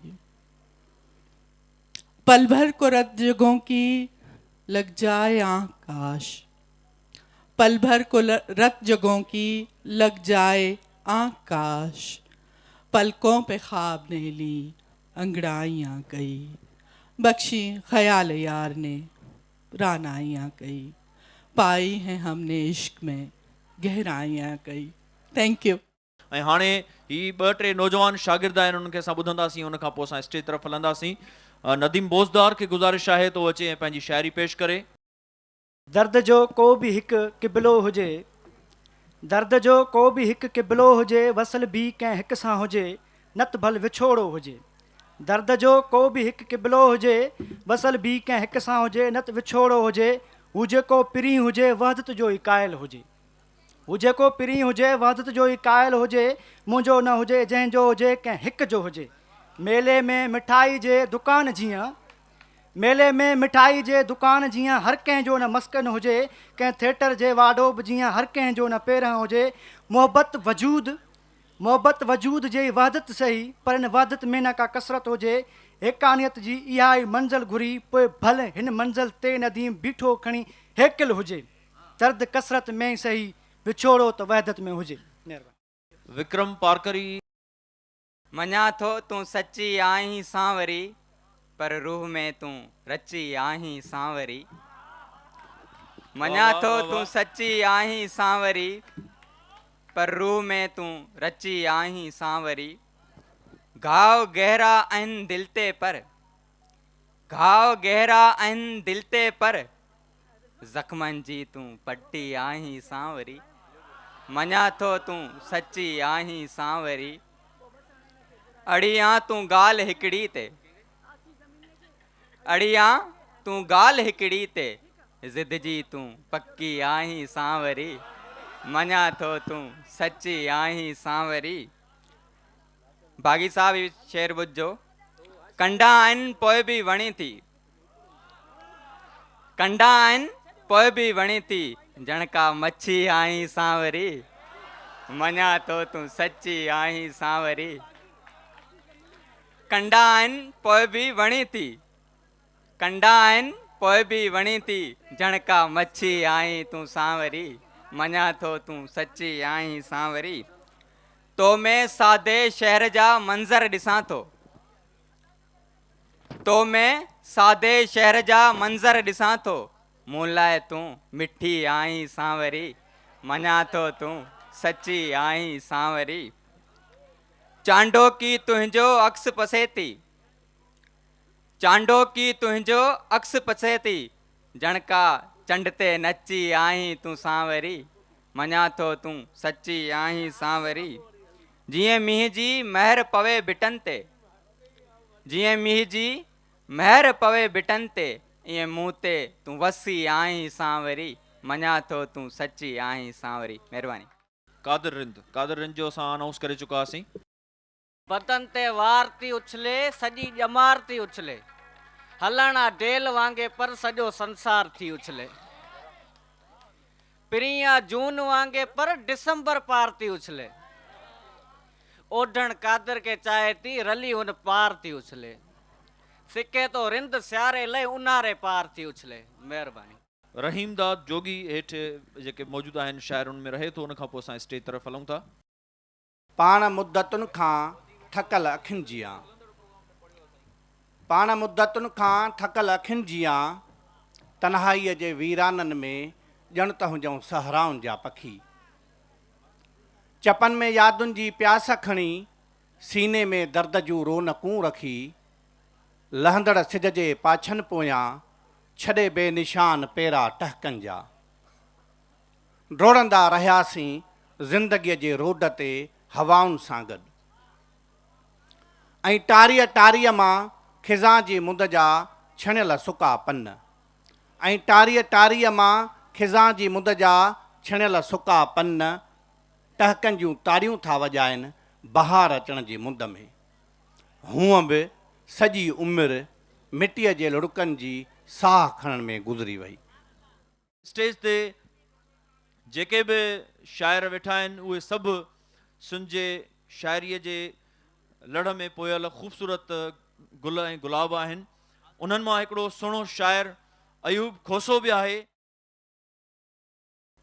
S11: पल भर को रत जगों की लग जाए आँख काश, पल भर को रत जगों की लग जाए आँख काश, पलकों पे ख्वाब ने ली अंगड़ाइयाँ कई। बख्शी ख़याल यार ने रानाइयाँ कई, पाई हैं हमने इश्क में गहराइयाँ कई। Thank U.
S1: ऐं हाणे ही ॿ टे नौजवान शागिर्द आहिनि, उन्हनि खे असां ॿुधंदासीं, उन खां पोइ असां स्टेज तरफ़ हलंदासीं। नदीम बोज़दार खे गुज़ारिश आहे तो अचे ऐं पंहिंजी शाइरी पेश करे।
S13: दर्द जो को बि हिकु क़िबलो हुजे, दर्द जो को बि हिकु क़िबलो हुजे, वसल बि कंहिं हिक सां हुजे, नत भल विछोड़ो हुजे। दर्द जो को बि हिकु क़िबलो हुजे, वसल बि कंहिं हिक सां हुजे, नत विछोड़ो हुजे। हू जेको पिरी हुजे वहदत जो ई क़ाइल हुजे, हू जेको पिरी हुजे वहदत जो ई क़ाइल हुजे। मुंहिंजो न हुजे जंहिंजो हुजे कंहिं हिक जो हुजे। मेले में मिठाई जे दुकान जीअं, मेले में मिठाई जे दुकान जीअं हर कंहिंजो न मस्कन हुजे, कंहिं थिएटर जे वाडो बि जीअं हर कंहिंजो न पहिरां हुजे। मोहबत वजूद जे वहदत सही, पर इन वहदत में न का कसरत हुजे। हिकानियत जी इहा ई मंज़िल घुरी, पोइ भले हिन मंज़िल ते नदीम बीठो खणी हेकिल हुजे। दर्द कसरत में ई सही, विछोड़ो त वहदत में हुजे।
S1: विक्रम पारकरी।
S14: मञा थो तूं सची आहीं सांवरी, पर रूह में तूं रची आहीं सांवरी। मञा थो तूं सची आहीं सांवरी, पर रूह में तूं रची आहीं सांवरी। घाव गहरा आहिनि दिल ते पर, घाव गहरा आहिनि दिल ते पर, ज़ख्मनि जी तूं पट्टी आहीं सांवरी। मञा थो तूं सची आहीं सांवरी। अड़ियां तूं ॻाल्हि हिकिड़ी ते, अड़ियां तूं ॻाल्हि हिकिड़ी ते, ज़िद जी तूं पक्की आहीं सांवरी। मञा थो तूं सची आहीं सांवरी। बागी साहब इहो शेर ॿुधजो। कंडा आहिनि पोइ बि वणी थी, कंडा आहिनि पोइ बि वणी थी, जणका मच्छी आहीं सांवरी। मञा थो तूं सची आहीं सांवरी। कंडा आहिनि पोइ बि वणी थी, कंडा आहिनि पोइ बि वणी थी, जणका मच्छी आई तूं सांवरी, मञा थो तूं सची आई सांवरी। तो मैं सादे शहर जा मंज़र ॾिसां थो, तो मैं सादे शहर जा मंज़र ॾिसां थो, मूं लाइ तूं मिठी आई सांवरी, मञा थो तूं सची आई सांवरी। चांडो की तुंहिंजो अक्स पसे थी, चांडो की तुंहिंजो अक्स पसे थी, जणका चंड ते नची आई तूं सांवरी, मञा थो तूं सची आई सांवरी। जीअं मींहं जी महर पवे बिटनि ते, जीअं मींहं जी महर पवे बिटनि ते, ईअं मूं ते तूं वसी आई सांवरी, मञा थो तूं सची आई सांवरी। महिरबानी।
S1: कादिर रिंद जो असां अनाउंस करे चुका हुआसीं।
S15: बदन ते वार थी उछले, सॼी ॼमार थी उछले, हलणा डेल वांगे पर सॼो संसार थी उछले, प्रिया जून वांगे पर डिसंबर पार थी उछले, ओढ़ण कादर के चाहे थी रली उन पार थी उछले, सिके तो रिंद सियारे लय उनारे पार थी उछले। महिरबानी।
S1: रहीमदाद जोगी हेठि जेके मौजूदु आहिनि शाइर उन में रहे थो, उन खां पोइ असां स्टेज तरफ़ हलूं था।
S2: पाण मुद्दतुनि खां थकल अखियुनि जियां, पाण मुद्दतुनि खां थकल अखियुनि जियां, तन्हाईअ जे वीराननि में ॼण त हुजऊं सहराउनि जा पखी, चपनि में यादुनि जी प्यास खणी, सीने में दर्द जूं रोनकूं रखी, लहंदड़ सिज जे पाछनि पोयां छॾे बेनिशान पेरा टहकनि जा, डोड़ंदा रहियासीं ज़िंदगीअ जे रोड ते हवाउनि सां गॾु, ऐं टारीअ टारीअ मां खिज़ां जी मुंद जा छणियल सुका पन, ऐं टारीअ टारीअ मां खिज़ां जी मुंद जा छणियल सुका पन, टहकनि जूं तारियूं था वॼाइनि बहार अचण जी मुंद में। हूअं बि सॼी उमिरि मिटीअ जे लुड़कनि जी साह खणण में गुज़री वई।
S1: स्टेज ते जेके बि शाइर वेठा आहिनि उहे सभु सिंध जे शाइरीअ जे लड़ में पोयल ख़ूबसूरत गुल ऐं गुलाब आहिनि। उन्हनि मां हिकिड़ो सुहिणो शाइर अयूब खोसो बि आहे।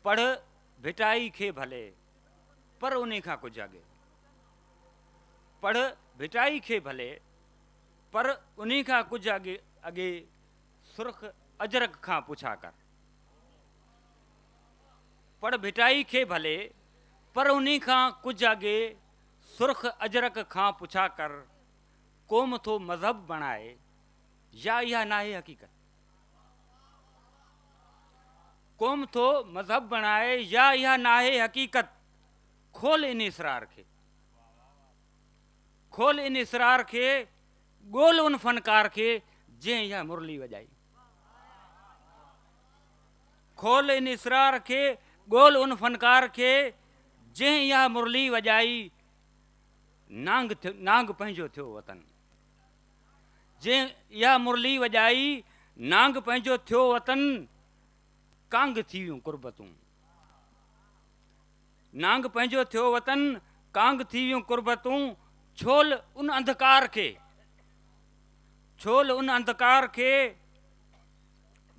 S16: पढ़ भिटाई खे भले पर उन खां कुझु अॻे, पढ़ भिटाई खे भले पर उन खां कुझु अॻे सुर्ख अजरक खां पुछा कर, पढ़ भिटाई खे भले पर उन खां कुझु अॻे सुर्ख अजरक खां पुछा कर, क़ौम थो मज़हब बणाए या इहा नाहे हक़ीक़त, क़ौम थो मज़हब बणाए या इहा नाहे हक़ीक़त, खोल इन इसरार खे, खोल इन इसरार खे, ॻोल्ह उन फनकार खे जंहिं इहा मुरली वॼाई, खोल इन इसरार खे, ॻोल्ह उन फनकार खे जंहिं इहा मुरली वॼाई, नांग पंहिंजो थियो वतन, जंहिं इहा मुरली वॼाई नांग पंहिंजो थियो वतन, कांग थी वियूं कुर्बतूं, नांग पंहिंजो थियो वतन, कांग थी वियूं कुर्बतूं, छोल उन अंधकार खे, छोल उन अंधकार खे,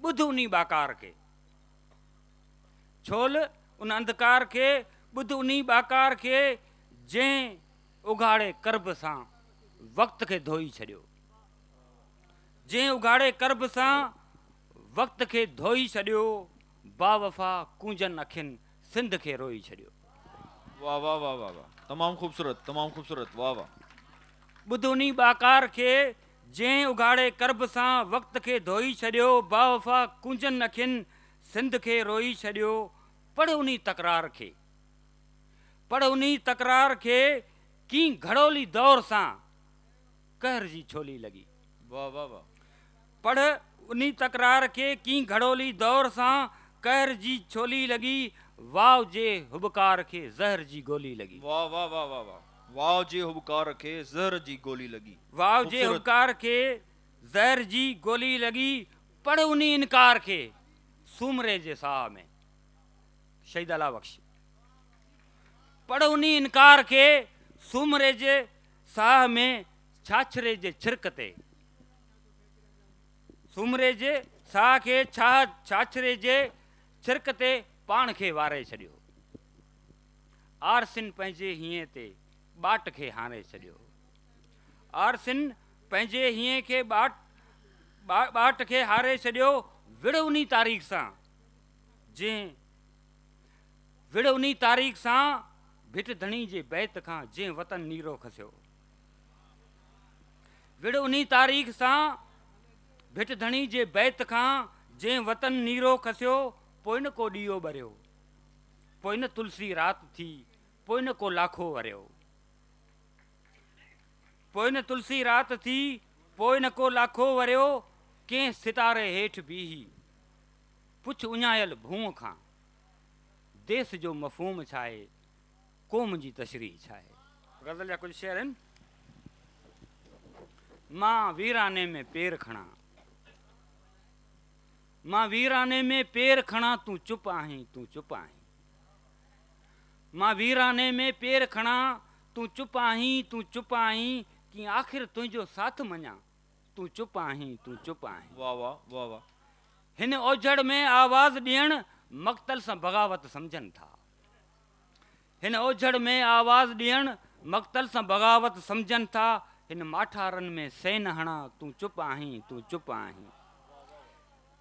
S16: ॿुध उन बाकार खे, छोल उन अंधकार खे, ॿुध उन बाकार खे, जंहिं उघाड़े करब सां वक़्त खे धोई छॾियो, जंहिं उघाड़े करब सां वक़्त खे धोई छॾियो, बावफ़ा कूंजन अखियुनि सिंध खे रोई छॾियो।
S1: वाह वाह वाह वाह वाह, तमामु ख़ूबसूरत, तमामु ख़ूबसूरत, वाह वाह।
S16: ॿुध उन बाकार खे जंहिं उघाड़े करब सां वक़्त खे धोई छॾियो, बावफ़ा कूंजन अखियुनि सिंध खे रोई छॾियो, पढ़ उन तकरार खे, पढ़ उन तकरार खे, की घड़ोली दौर सां कहर जी छोली लॻी,
S1: वाह वाह वाह,
S16: पढ़ उन तकरार खे, की घड़ोली दौर सां कहर जी छोली लॻी, वाव जे हुबकार खे ज़हर जी गोली लॻी,
S1: वाह वाह वाह वाह वाह, वाव जे हुबकार खे ज़हर जी गोली लॻी,
S16: वाव जे हुबकार खे ज़हर जी गोली लॻी, पढ़ उन इनकार खे सूमरे जे साह में, शहीद अला बख्श, पढ़ उन इनकार खे सूमरे जे साह में, छाछरे जे छिरक ते, सूमरे जे साह खे छाछरे जे छिरक ते पाण खे वारे छॾियो। आरसिन पंहिंजे हीअं ते बाट खे हारे छॾियो। आरसिन पंहिंजे हीअं खे बाट खे हारे छॾियो। विड़ उनी तारीख़ सां विड़ उनी तारीख़ सां भिट धणी जे बैत खां जंहिं वतन नीरो खसियो। विड़ उनी तारीख़ सां भिट धणी जे बैत खां जंहिं वतन नीरो खसियो। पोइ न को ॾीओ ॿरियो, पोइ न तुलसी रात थी, पोइ न को लाखो वरियो। पोइ न तुलसी रात थी, पोइ न को लाखो वरियो। कंहिं सितारे हेठि बीही पुछ उञायल भूअं खां, देस जो मफ़हूम छा आहे, क़ौम जी तशरीह छा आहे। ग़ज़ल जा कुझु शेर आहिनि। मां वीराने में पेर खणा, मां वीराने में पेर खणा, तूं चुप आहीं, तूं चुप आहीं। मां वीराने में पेर खणा, तूं चुप आहीं, तूं चुप आहीं। कि आख़िर तुंहिंजो साथ मञा, तूं चुप आहीं, तूं चुप आहीं।
S1: वाह वाह वाह वाह।
S16: हिन ओझड़ में आवाज़ ॾियण मक़तल सां बग़ावत सम्झनि था। हिन ओझड़ में आवाज़ ॾियण मक़तल सां बग़ावत सम्झनि था। हिन माठारनि में सेन हणा, तूं चुप आहीं, तूं चुप आहीं।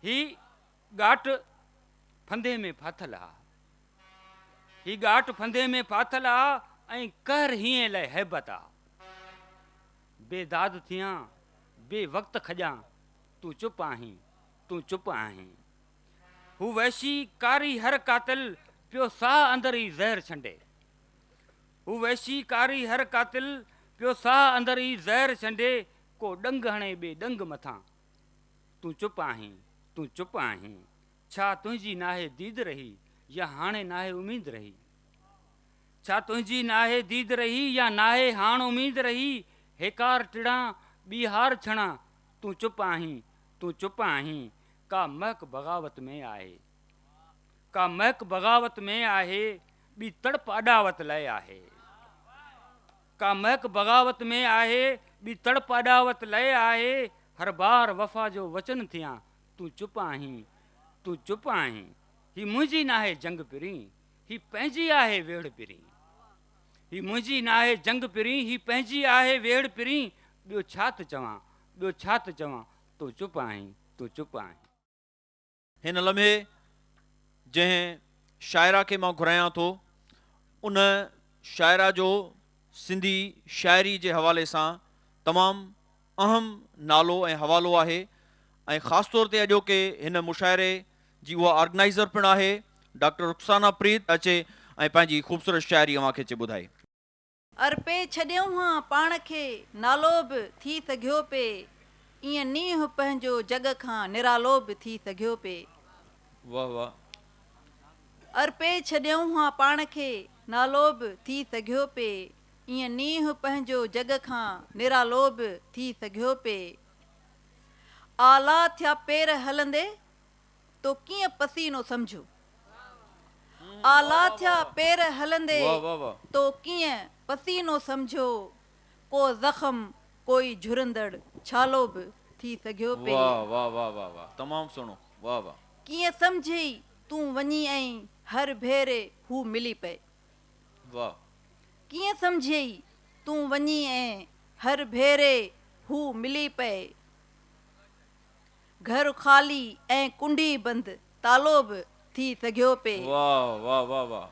S16: ही ॻाट फंदे में फाथल आहे, ही ॻाट फंदे में फाथल आहे ऐं कहर हीअं लाइ हैबत आहे। बेदाद थियां, बेवक़्त खॼां, तूं चुप आहीं, तूं चुप आहीं। हू वैशी कारी हर कातिल पियो साह अंदर ई ज़हर छंडे। हू वैशी कारी हर कातिल पियो साह अंदर ई ज़हर छंडे। को डंग हणे ॿिए डंग मथां, तूं चुप आहीं, तूं चुप आहीं। छा तुंहिंजी नाहे दीद रही या हाणे नाहे उमीद रही। छा तुंहिंजी नाहे दीद रही या नाहे हाण उमीद रही। हेकार टिड़ा ॿी हार छणा, तूं चुप आहीं, तूं चुप आहीं। का महक बग़ावत में आहे, का महक बग़ावत में आहे। ॿी तड़प अॾावत लाइ आहे। का महक बग़ावत में आहे, ॿी तड़प अॾावत लाइ आहे। हर बार वफ़ा जो वचन थियां, तूं चुप आहीं, तूं चुप आहीं। ही मुंहिंजी नाहे जंग पिरी, ही पंहिंजी आहे वेड़ पिरी। ही मुंहिंजी नाहे जंग पिरी, ही पंहिंजी आहे वेड़ पिरी। ॿियो छा त चवां, ॿियो छा त चवां, तूं चुप आहीं, तूं चुप आहीं।
S1: हिन लम्हे जंहिं शाइरा खे मां घुरायां थो, उन शाइरा जो सिंधी शाइरी जे हवाले सां तमामु अहम नालो ऐं हवालो आहे। ऐं ख़ासि तौर ते अॼोके हिन मुशाइरे जी उहा ऑर्गेनाइज़र पिणु आहे डॉक्टर रुखसाना प्रीत अचे ऐं पंहिंजी ख़ूबसूरत शाइरी अव्हांखे अचे ॿुधाए।
S17: अरपे छॾियऊं हां पाण खे, नालो बि थी सघियो पे। ईअं नींहुं पंहिंजो जग खां निरालो बि थी सघियो पे।
S1: वाह वाह।
S17: अरपे छॾियऊं हां पाण खे, नालो बि थी सघियो पे। ईअं नींहुं पंहिंजो जग खां निरालो बि थी सघियो पे। आला थिया पेर हलंदे तो कीअं पसीनो सम्झो। आला थिया पेर हलंदे तो कीअं पसीनो सम्झो। को ज़ख़्म कोई झुरंदड़ छालो बि थी सघियो पे।
S1: वाह वाह वाह वाह वाह, तमामु सुहिणो। वाह वाह।
S17: कीअं सम्झई तूं वञी ऐं हर भेरे हू मिली पए।
S1: वाह।
S17: कीअं सम्झई तूं वञी ऐं हर भेरे हू मिली पए। घर ख़ाली ऐं कुंडी बंदि तालो बि थी सघियो पे।
S1: वाह वाह वाह वाह।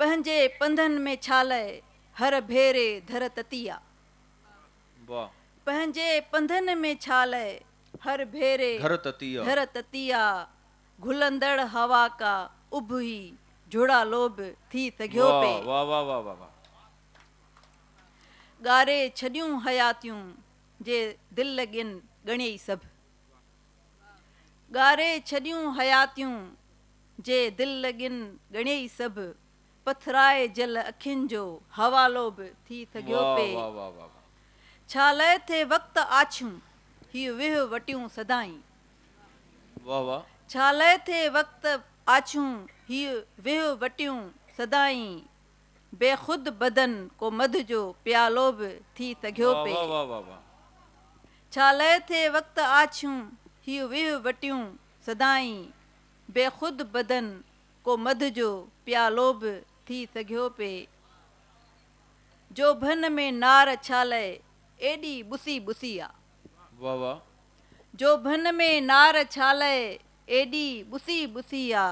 S17: पंहिंजे पंधनि में छालाए हर भेरे धर ततिया।
S1: वाह।
S17: पंहिंजे पंधनि में छालाए हर भेरे धर ततिया। घुलंदड़ हवा का उभी जुड़ा लोभ थी सघियो पे।
S1: वाह वाह वाह वाह वाह।
S17: ॻारे छॾियूं हयातियूं जे दिल लॻिन ॻणेई सभु। ॻारे छॾियूं हयातियूं जे दिल लॻिन ॻणेई सभु। पथराए जल अखियुनि जो हवालो बि थी सघियो पे। छालाए थे वक़्तु आछियूं ही विह वटियूं सदाई।
S1: वाह वाह।
S17: छालाए थे वक़्तु आछियूं ही विह वटियूं सदाई। बेखुद बदन को मध जो प्यालो बि थी सघियो
S1: वाह
S17: पे
S1: वाह वाह वाह वाह
S17: छा लए थे वक़्तु आछियूं हियूं विह वटियूं सदाई बेखुद बदन को मध जो प्यालो बि थी सघियो पे जो भन में नार छालए एॾी बुसी बुसी आ
S1: वाह वाह
S17: जो भन में नार छालए एॾी बुसी बुसी आ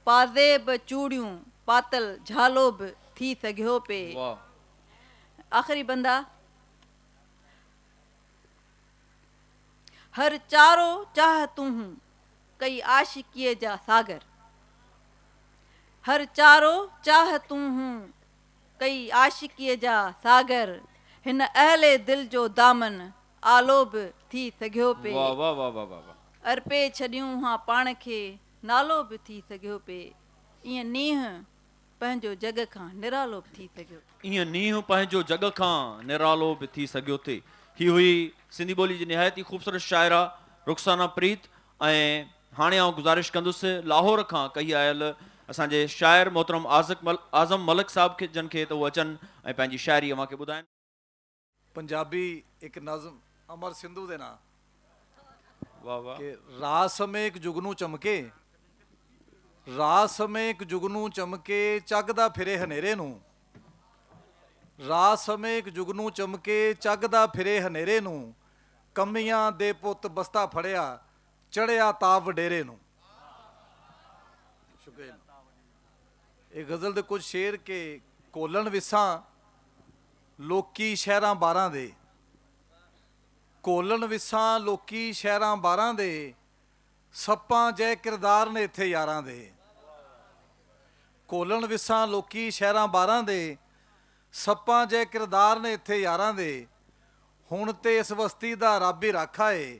S17: पाज़ेब चूड़ियूं पातल झालो बि थी सघियो पे
S1: वाह
S17: आख़िरी बंदा हर चारो चाह तूं कई आशिकीअ जा सागर हर चारो चाह तूं कई आशिकीअ जा सागर हिन अहले दिल जो दामन आलो बि थी सघियो पे
S1: वाह वाह वाह वाह वाह
S17: अर्पे छॾियूं हा पाण खे नालो बि थी सघियो पे ईअं नींहं पंहिंजो जग खां निरालो बि थी सघियो
S1: ईअं नींहं पंहिंजो जग खां निरालो बि थी सघियो थे ही हुई सिंधी ॿोली जी निहायत ई ख़ूबसूरत शाइरा रुखसाना प्रीत ऐं हाणे आउं गुज़ारिश कंदुसि लाहौर खां कही आयल असांजे शाइर मोहतरम आज़म मलिक साहब खे जन खे त उहे अचनि ऐं पंहिंजी शाइरी अव्हांखे ॿुधाइनि
S18: पंजाबी एक नज़म अमर सिंधु दे ना
S1: वाह वाह
S18: कि रास में एक जुगनू चमके रास में एक जुगनू चमके चगदा फिरे हनेरे नू रास में एक जुगनू चमके चगदा फिरे हनेरे नू कमियां दे पुत बस्ता फड़िया चढ़िया ताब वडेरे नू शुक्रिया ਇਹ ਗਜ਼ਲ ਦੇ ਕੁਝ ਸ਼ੇਰ ਕੇ ਕੋਲਣ ਵਿਸਾਂ ਲੋਕੀ ਸ਼ਹਿਰਾਂ ਬਾਰਾਂ ਦੇ ਕੋਲਣ ਵਿਸਾਂ ਲੋਕੀ ਸ਼ਹਿਰਾਂ ਬਾਰਾਂ ਦੇ ਸੱਪਾਂ ਜੈ ਕਿਰਦਾਰ ਨੇ ਇੱਥੇ ਯਾਰਾਂ ਦੇ ਕੋਲਣ ਵਿਸਾਂ ਲੋਕੀ ਸ਼ਹਿਰਾਂ ਬਾਰਾਂ ਦੇ ਸੱਪਾਂ ਜੈ ਕਿਰਦਾਰ ਨੇ ਇੱਥੇ ਯਾਰਾਂ ਦੇ ਹੁਣ ਤੇ ਇਸ ਬਸਤੀ ਦਾ ਰੱਬ ਹੀ ਰਾਖਾ ਏ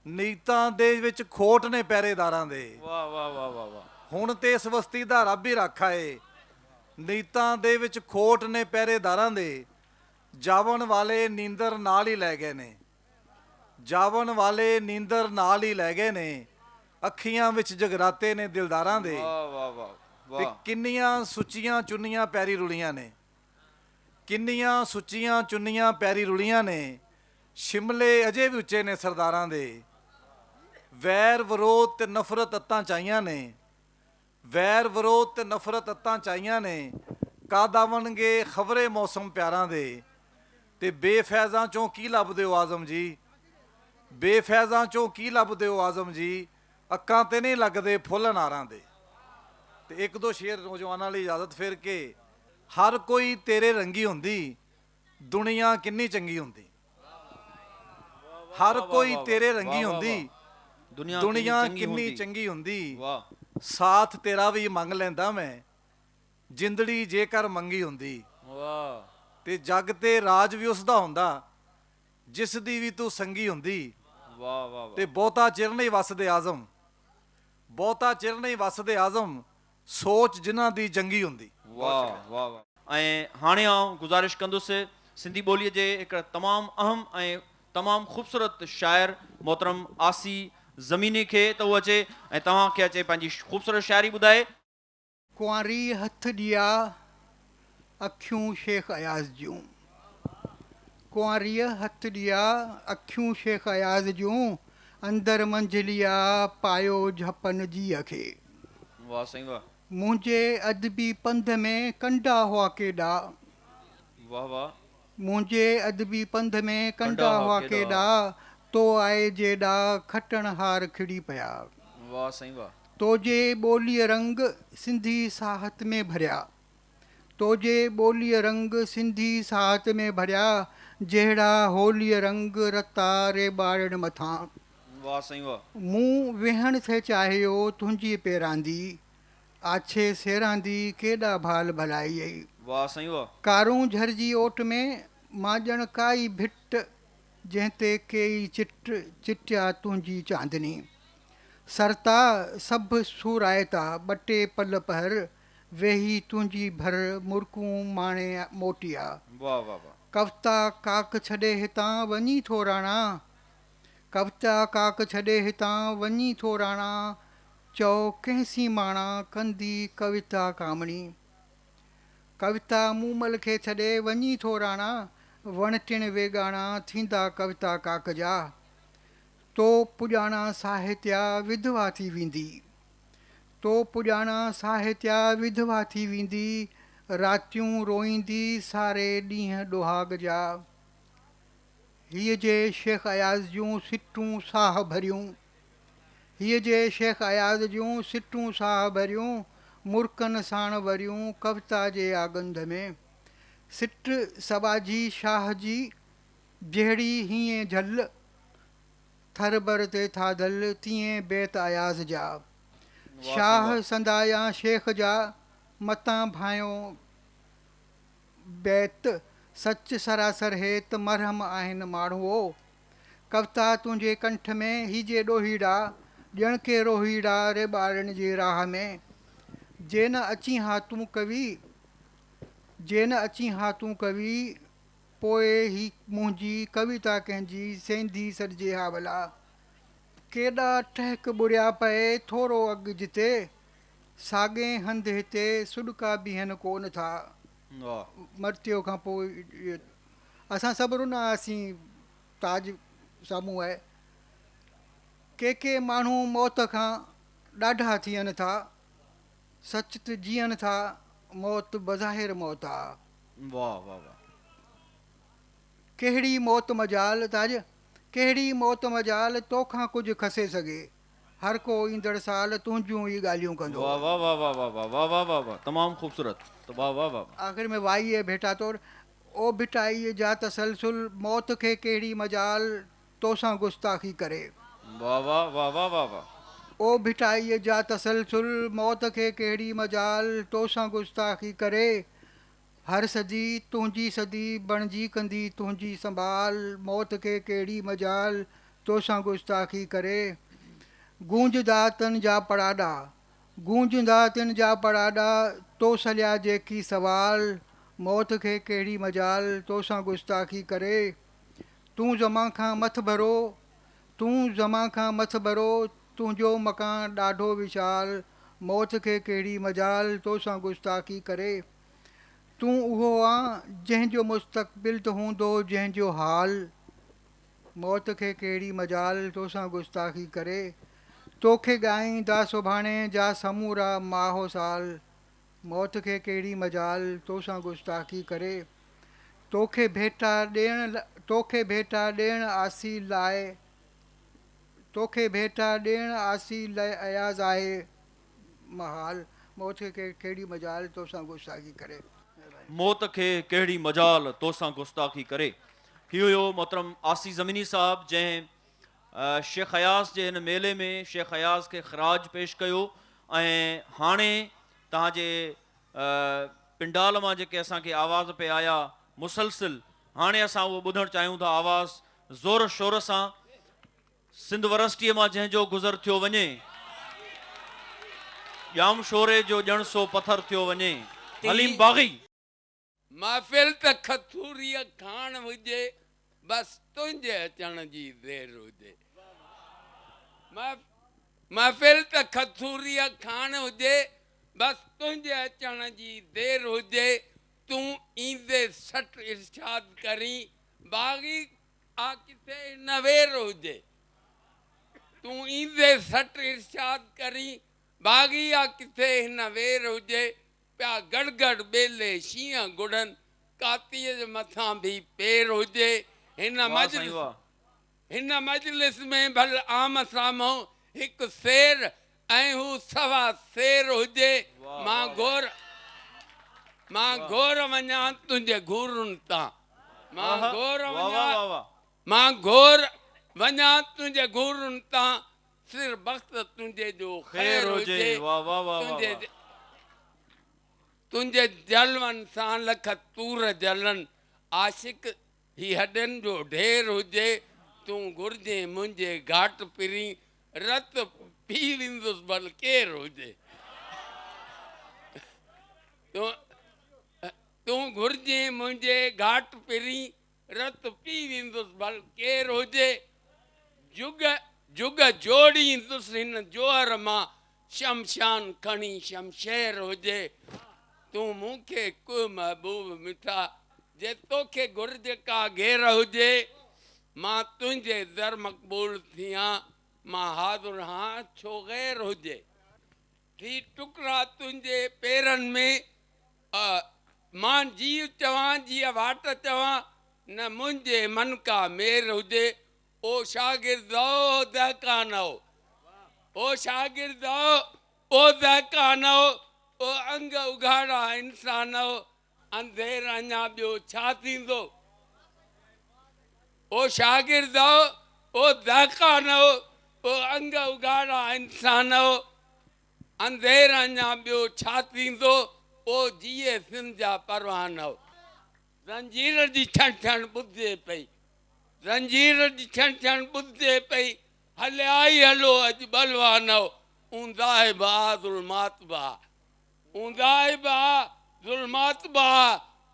S18: ਨੀਤਾਂ ਦੇ ਵਿੱਚ ਖੋਟ ਨੇ ਪਹਿਰੇਦਾਰਾਂ ਦੇ
S1: ਵਾਹ ਵਾਹ ਵਾਹ ਵਾਹ ਵਾਹ
S18: ਹੁਣ ਤੇ ਇਸ ਬਸਤੀ ਦਾ ਰੱਬ ਹੀ ਰਾਖਾ ਏ ਨੀਤਾਂ ਦੇ ਵਿੱਚ ਖੋਟ ਨੇ ਪਹਿਰੇਦਾਰਾਂ ਦੇ ਜਾਵਣ ਵਾਲੇ ਨੀਂਦਰ ਨਾਲ ਹੀ ਲੈ ਗਏ ਨੇ ਜਾਵਣ ਵਾਲੇ ਨੀਂਦਰ ਨਾਲ ਹੀ ਲੈ ਗਏ ਨੇ ਅੱਖੀਆਂ ਵਿੱਚ ਜਗਰਾਤੇ ਨੇ ਦਿਲਦਾਰਾਂ ਦੇ
S1: ਵਾਹ ਵਾਹ ਵਾਹ
S18: ਤੇ
S1: ਵਾਹ
S18: ਕਿੰਨੀਆਂ ਸੁੱਚੀਆਂ ਚੁੰਨੀਆਂ ਪੈਰੀ ਰੁਲੀਆਂ ਨੇ ਕਿੰਨੀਆਂ ਸੁੱਚੀਆਂ ਚੁੰਨੀਆਂ ਪੈਰੀ ਰੁਲੀਆਂ ਨੇ ਸ਼ਿਮਲੇ ਅਜੇ ਵੀ ਉੱਚੇ ਨੇ ਸਰਦਾਰਾਂ ਦੇ ਵੈਰ ਵਿਰੋਧ ਤੇ ਨਫ਼ਰਤ ਅੱਤਾਂ ਚਾਹੀਆਂ ਨੇ ਵੈਰ ਵਿਰੋਧ ਤੇ ਨਫ਼ਰਤ ਅੱਤਾਂ ਚਾਹੀਆਂ ਨੇ ਕਦ ਆਵਣਗੇ ਖਬਰੇ ਮੌਸਮ ਪਿਆਰਾਂ ਦੇ ਤੇ ਬੇਫੈਜ਼ਾਂ ਚੋਂ ਕੀ ਲੱਭਦੇ ਹੋ ਆਜ਼ਮ ਜੀ ਬੇਫੈਜ਼ਾਂ ਚੋਂ ਕੀ ਲੱਭਦੇ ਹੋ ਆਜ਼ਮ ਜੀ ਅੱਕਾਂ ਤੇ ਨਹੀਂ ਲੱਗਦੇ ਫੁੱਲ ਨਾਰਾਂ ਦੇ ਤੇ ਇੱਕ ਦੋ ਸ਼ੇਰ ਨੌਜਵਾਨਾਂ ਲਈ ਇਜਾਜ਼ਤ ਫਿਰ ਕੇ ਹਰ ਕੋਈ ਤੇਰੇ ਰੰਗੀ ਹੁੰਦੀ ਦੁਨੀਆ ਕਿੰਨੀ ਚੰਗੀ ਹੁੰਦੀ ਹਰ ਕੋਈ ਤੇਰੇ ਰੰਗੀ ਹੁੰਦੀ ਦੁਨੀਆ ਕਿੰਨੀ ਚੰਗੀ ਹੁੰਦੀ
S1: ਵਾਹ
S18: ਸਾਥ ਤੇਰਾ ਵੀ ਮੰਗ ਲੈਂਦਾ ਮੈਂ ਜਿੰਦੜੀ ਜੇਕਰ ਮੰਗੀ ਹੁੰਦੀ
S1: ਵਾਹ
S18: ਤੇ ਜੱਗ ਤੇ ਰਾਜ ਵੀ ਉਸ ਦਾ ਹੁੰਦਾ ਜਿਸ ਦੀ ਵੀ ਤੂੰ ਸੰਗੀ ਹੁੰਦੀ
S1: ਵਾਹ ਵਾਹ
S18: ਤੇ ਬਹੁਤਾ ਚਿਰ ਨਹੀਂ ਵਸਦੇ ਆਜ਼ਮ ਬਹੁਤਾ ਚਿਰ ਨਹੀਂ ਵਸਦੇ ਆਜ਼ਮ ਸੋਚ ਜਿਨ੍ਹਾਂ ਦੀ ਜੰਗੀ ਹੁੰਦੀ
S1: वाह वाह वाह ऐं हाणे आउं गुज़ारिश कंदुसि सिंधी ॿोलीअ जे हिकु तमामु अहम ऐं तमामु ख़ूबसूरत शाइर मोहतरम आसी ज़मीनी खे त उहो अचे ऐं तव्हांखे अचे पंहिंजी ख़ूबसूरत शाइरी ॿुधाए
S19: कुंवारी हथ ॾिया अखियूं शेख अयाज़ जूं कुंवारीअ हथ ॾिया अखियूं शेख अयाज़ जूं अंदरि मंझलिया पायो झपन जीअ खे
S1: वाह साईं वाह
S19: मुंहिंजे अदबी पंध में कंडा हुआ केॾा
S1: वाह वाह
S19: मुंहिंजे अदबी पंध में कंडा हुआ केॾा तो आहे जेॾा खटण हार खिड़ी पिया
S1: वाह साईं वाह
S19: तोजे ॿोलीअ रंग सिंधी साहत में भरिया तोजे ॿोलीअ रंग सिंधी साहत में भरिया जहिड़ा होलीअ रंग रता रे ॿारनि मथां
S1: वाह साईं वाह
S19: मूं वेहण थे चाहियो तुंहिंजी पेरांदी आछे सेरांदी केॾा भाल भलाई आई
S1: वाह साईं वाह
S19: कारूं झरजी ओट में माजण काई भिट जंहिं ते कई चिट चिटिया तुंहिंजी चांदनी सरता सभु सूरायता ॿ टे पल पहर वेही तुंहिंजी भर मुर्कूं माणे मोटिया
S1: वाह वाह वाह
S19: कविता काक छॾे हितां वञी थो राणा कविता काक छॾे हितां वञी थो राणा चओ कंहिंसी माणा कंदी कविता कामणी कविता मूमल खे छॾे वञी थो राणा, वण टिण वेगाणा थींदा कविता काकजा। तो पुॼाणा साहित्या विधवा थी वेंदी, तो पुॼाणा साहित्या विधवा थी वेंदी, रातियूं रोईंदी सारे ॾींहं ॾोहाग जा। हीअ जे शेख अयाज़ जूं सिटूं साह भरियूं, हीअ जे शेख अयाज़ जूं सिटूं साह भरियूं, मुर्कन साण वरियूं कविता जे आगंध में। सिट सबाजी शाह जी जहिड़ी हीअं झल, थर बर ते थाधल तीअं बेत अयाज़ जा। शाह संदाया शेख जा मतां भायो बैत, सच सरासर हेत मरहम आहिनि माण्हूओ। कविता तुंहिंजे कंठ में हीजे ॾोहीड़ा, ॼण के रोहीड़ा रे ॿारनि जी राह में। जे न अची हा तूं कवि, जे न अची हा तूं कवि, पोइ ही मुंहिंजी कविता कंहिंजी सेंधी सॾिजे हा भला। केॾा ठहक ॿुरिया पए थोरो अॻु जिते, साॻे हंधि हिते सुॾका बीहनि कोन था। मृत्यु खां पोइ असां सभु रुना हुआसीं, ताज साम्हूं आहे। के माण्हू मौत खां ॾाढा थियनि था, सच त जीअनि था, मौत बज़ाहिर मौत आहे।
S1: वाह वाह वाह।
S19: कहिड़ी मौत मजाल ताज, कहिड़ी मौत मजाल तोखां कुझु खसे सघे, हर को ईंदड़ साल तुंहिंजूं ई ॻाल्हियूं कंदो।
S1: वाह वाह वाह वाह वाह वाह वाह वाह वाह वाह, तमामु ख़ूबसूरत। तो वाह वाह वाह।
S19: आख़िर में वाई है भेटा तौर, ओ भिटाई जा तसलसुल, मौत खे कहिड़ी मजाल तोसां गुस्ताखी करे।
S1: वाह वाह वाह वाह वाह वाह।
S19: ओ भिटाई जा तसलसुल, मौत खे कहिड़ी मजाल तोसां गुस्ताखी करे। हर सदी तुंहिंजी सदी बणिजी कंदी तुंहिंजी संभाल, मौत खे कहिड़ी मजाल तोसां गुस्ताखी करे। गूंजदा तन जा पड़ाॾा, गूंजदा तिन जा पड़ाॾा, तो सलिया जेकी सवाल, मौत खे कहिड़ी मजाल तोसां गुस्ताखी करे। तूं ज़मा खां मथ भरो, तूं ज़मा खां मथ भरो, तुंहिंजो मकान ॾाढो विशाल, मौत खे कहिड़ी मजाल तोसां गुस्ताखी करे। तूं उहो आहे जंहिंजो मुस्तक़बिल त हूंदो जंहिंजो हाल, मौत खे कहिड़ी मजाल तोसां गुस्ताखी करे। तोखे ॻाईंदा सुभाणे जा समूरा माहो साल, मौत खे कहिड़ी मजाल तोसां गुस्ताखी करे। तोखे भेटा ॾियण, तोखे भेटा ॾियण आसी लाइ, तोखे भेटा ॾियण आसी लाइ अयाज़ आहे महाल, मौत खे कहिड़ी मजाल तोसां गुस्ताखी करे।
S1: मौत खे कहिड़ी मजाल तोसां गुस्ताखी करे। ही हुयो मोहतरम आसी ज़मीनी साहब, जंहिं शेख अयाज़ जे हिन मेले में शेख अयाज़ खे ख़राज पेश कयो। ऐं हाणे तव्हांजे पिंडाल मां जेके असांखे आवाज़ पे आया मुसलसिल, हाणे असां उहो ॿुधणु चाहियूं था आवाज़ ज़ोर शोर सां। सिंध यूनिवर्सिटीअ मां जंहिंजो गुज़र थियो वञे, ॼाम शोरे जो ॼण सो पथर थियो वञे। हलीम बाग़ी।
S20: महफ़िल त खथूरीअ खाण हुजे, बस तुंहिंजे अचण जी देर हुजे। महफ़िल त खथूरीअ खाण हुजे, बस तुंहिंजे अचण जी देर हुजे। तूं ईंदे सट इर्शाद करी, बाग़ी आ किथे नवेर हुजे। तूं ईंदे सट इर्शाद करी, बाग़ी आ किथे नवेर हुजे। पिया गड़गड़ ॿेले शींहं गुड़नि, कातीअ जे मथां बि पेर हुजे। हिन मजलिस में भल आम साम्हूं हिकु शेर ऐं हू सवा शेर हुजे। मां घोर वञा तुंहिंजे घूरुनि तां, मां घोर वञा तुंहिंजे घूरुनि तां, सिर वक़्त तुंहिंजे जो ख़ैर हुजे। तुंहिंजे जलवनि सां लख तूर जलनि, आशिक ही हॾनि जो ढेर हुजे। तूं घुरिजे मुंहिंजे घाट पिरी, रत पी वेंदुसि भल केर हुजे। तूं घुरिजे मुंहिंजे घाट पिरी, रत पी वेंदुसि भल केर हुजे। जुग जुग जोड़ींदुसि हिन जोहर मां, शमशान खणी शमशेर हुजे। तूं मूंखे को महबूब मिठा जे तोखे घुर्ज का घेर हुजे मां तुंहिंजे दर मक़बूल थियां मां हाज़ुर हां छो गैर हुजे थी टुकड़ा तुंहिंजे पेरनि में मां जीव चवां जीअं वाट चवां न मुंहिंजे मन का मेर हुजे ओ शागिर्दो दहकानो ओ शागिर्दो ओ दहकानो ओ अंग उघाड़ा इंसानो अंधेर अञा ॿियो छा थींदो ओ शागिर्दो ओ दहकानो ओ अंग उघाड़ा इंसानो अंधेर अञा ॿियो छा थींदो ओ जिए सिंध जा परवानो रंजीर जी छण छण ॿुधे पई रंजीर जी छण छण ॿुधे पई हलियाई हलो अॼु बलवानो ऊंदाए बा ज़ुल्मात बा ऊंदाए बा ज़ुल्मात बा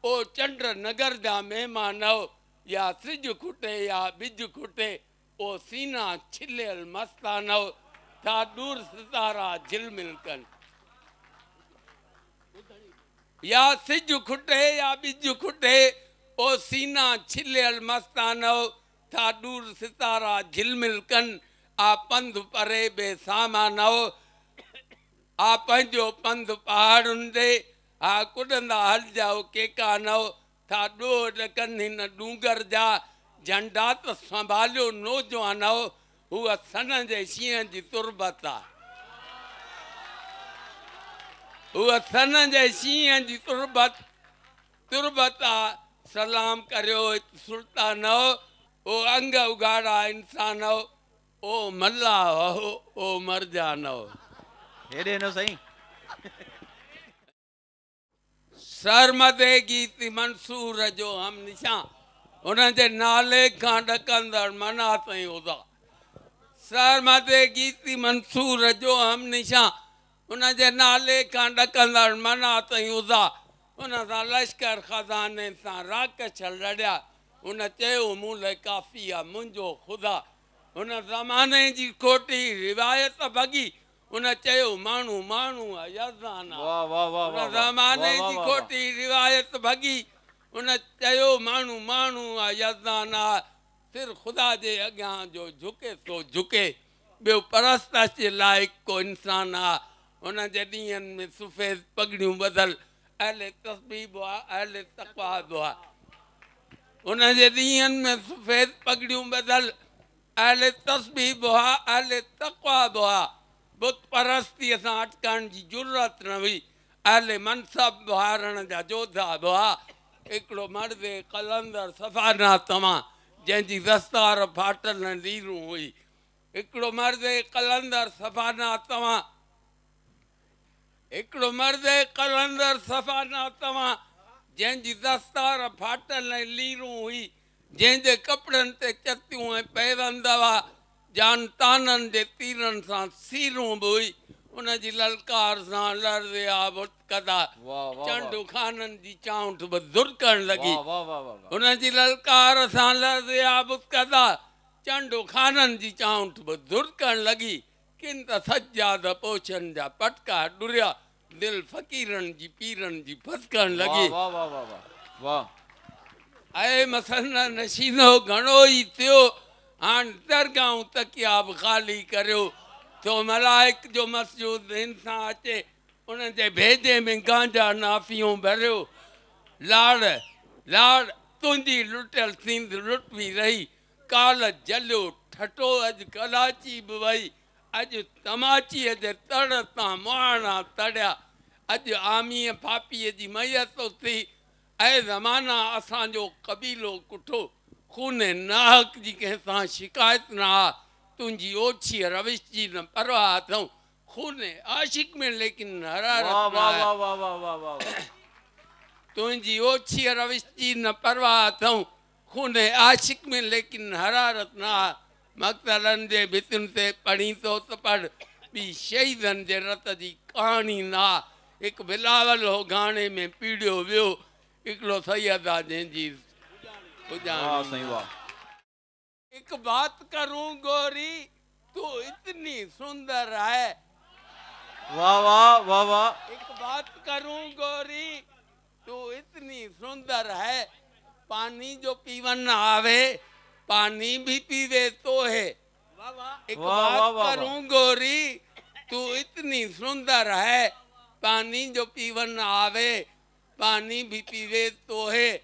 S20: ओ चंड नगर जा महिमानो या सिज खुटे या बिज खुटे ओ सीना छिलियल मस्तानो था दूर सितारा झिलमिल कनि या सिज खुटे या बिज खुटे ओ सीना छिलियल मस्तानो था दूर सितारा झिलमिल कनि आ पंध परे बे सामानो आ पंहिंजो पंध पहाड़ुनि ते आ कुॾंदा हलिजाओ के कानो था ॾोड़ कनि हिन डूंगर जा झंडा त संभालियो नौजवानो हूअ सन जे शींहं जी तुरबत आहे हूअ सन जे शींहं जी तुरबत आहे सलाम करियो सुल्तानो ओ अंग उघाड़ा इंसानो ओ मल्ला हो ओ मरजानो
S1: हेॾे न सही
S20: सरमदे गीत मंसूर जो हम निशान उनजे नाले खां ॾकंदड़ मना ताईं उदा सरमदे गीत मंसूर जो हम निशान उनजे नाले खां ॾकंदड़ मना ताईं उदा उन सां लश्कर खज़ाने सां राकछ लड़िया उन चयो मूं लाइ काफ़ी आहे मुंहिंजो ख़ुदा उन ज़माने जी खोटी रिवायत भॻी उन चयो माण्हू माण्हू आहे यज़ान उन ज़माने जी खोटी रिवायत भॻी उन चयो माण्हू माण्हू आहे यज़ान सिर ख़ुदा जे अॻियां जो झुके थो झुके ॿियो परस्तश जे लाइक़ु को इंसान आहे उन जे ॾींहंनि में सफ़ेद पगड़ियूं ॿधल अहले तस्बीब आहे अहले तक़वा आहे उन जे ॾींहंनि में सफ़ेद पगड़ियूं ॿधल अहले तस्बीब आहे अहले तक़वा आहे बुत परस्तीअ सां अटकण जी ज़रूरत न हुई अहले मनसब बहारण जा जोधा हुआ हिकिड़ो मर्द कलंदर सफ़ाना तव्हां जंहिंजी दस्तार फाटल न लीरूं हुई हिकिड़ो मर्द कलंदर सफ़ाना तव्हां हिकिड़ो मर्द कलंदर सफ़ाना तव्हां जंहिंजी दस्तार फाटल ऐं लीरूं हुई जंहिंजे कपिड़नि ते चतियूं ऐं पैरनि दवा जान ताननि जे तीरनि सां सीरूं बि हुई उनजी ललकार सां लड़दे आ कदा चंडू खाननि जी चांठ बि दुरकण लॻी उनजी ललकार सां लड़दे आ कदा चंडू खाननि जी चांठ बि दुरकण लॻी किन त सजाद पोछनि जा पटका डुरिया दिलि फ़क़ीरनि जी पीरनि जी फसकण लॻी ऐं मसन नशीनो घणो ई थियो हाणे दरगाहूं तकिया बि ख़ाली करियो तो मलाइक जो मसजूद हिन सां अचे उनजे भेजे में गांजा नाफ़ियूं भरियो लाड़ लाड़ तुंहिंजी लुटियल थींद लुटवी रही काल जलियो ठठो अॼु कलाची बि वई अॼु तमाचीअ जे तड़ तां मुहाणा तड़िया अॼु आमीअ फापीअ जी मैयत थी ऐं ज़माना असांजो कबीलो कुठो खूने नाहक जी कंहिंसां शिकायत न आ तुंहिंजी ओछी रविश जी न परवाह अथऊं खूने आशिक में लेकिन हरारत तुंहिंजी ओछी रविश जी न परवाह अथऊं खूने आशिक में लेकिन हरारत न आ मक़तलनि जे भितियुनि ते पढ़ी थो त पढ़ ॿी शहीदनि जे रत जी कहाणी न आ हिकु बिलावल हो गाणे में पीड़ियो वियो हिकिड़ो सैयद आहे जंहिंजी एक बात करूं गोरी तू इतनी सुंदर है
S1: वाह वाह वाह वाह।
S20: एक बात करूं गोरी, तू इतनी सुंदर है, पानी जो पीवन आवे पानी भी पीवे तो है। एक
S1: वाह, वाह,
S20: बात
S1: वाह,
S20: करूं गोरी, तू इतनी सुंदर है, पानी जो पीवन आवे पानी भी पीवे तो है।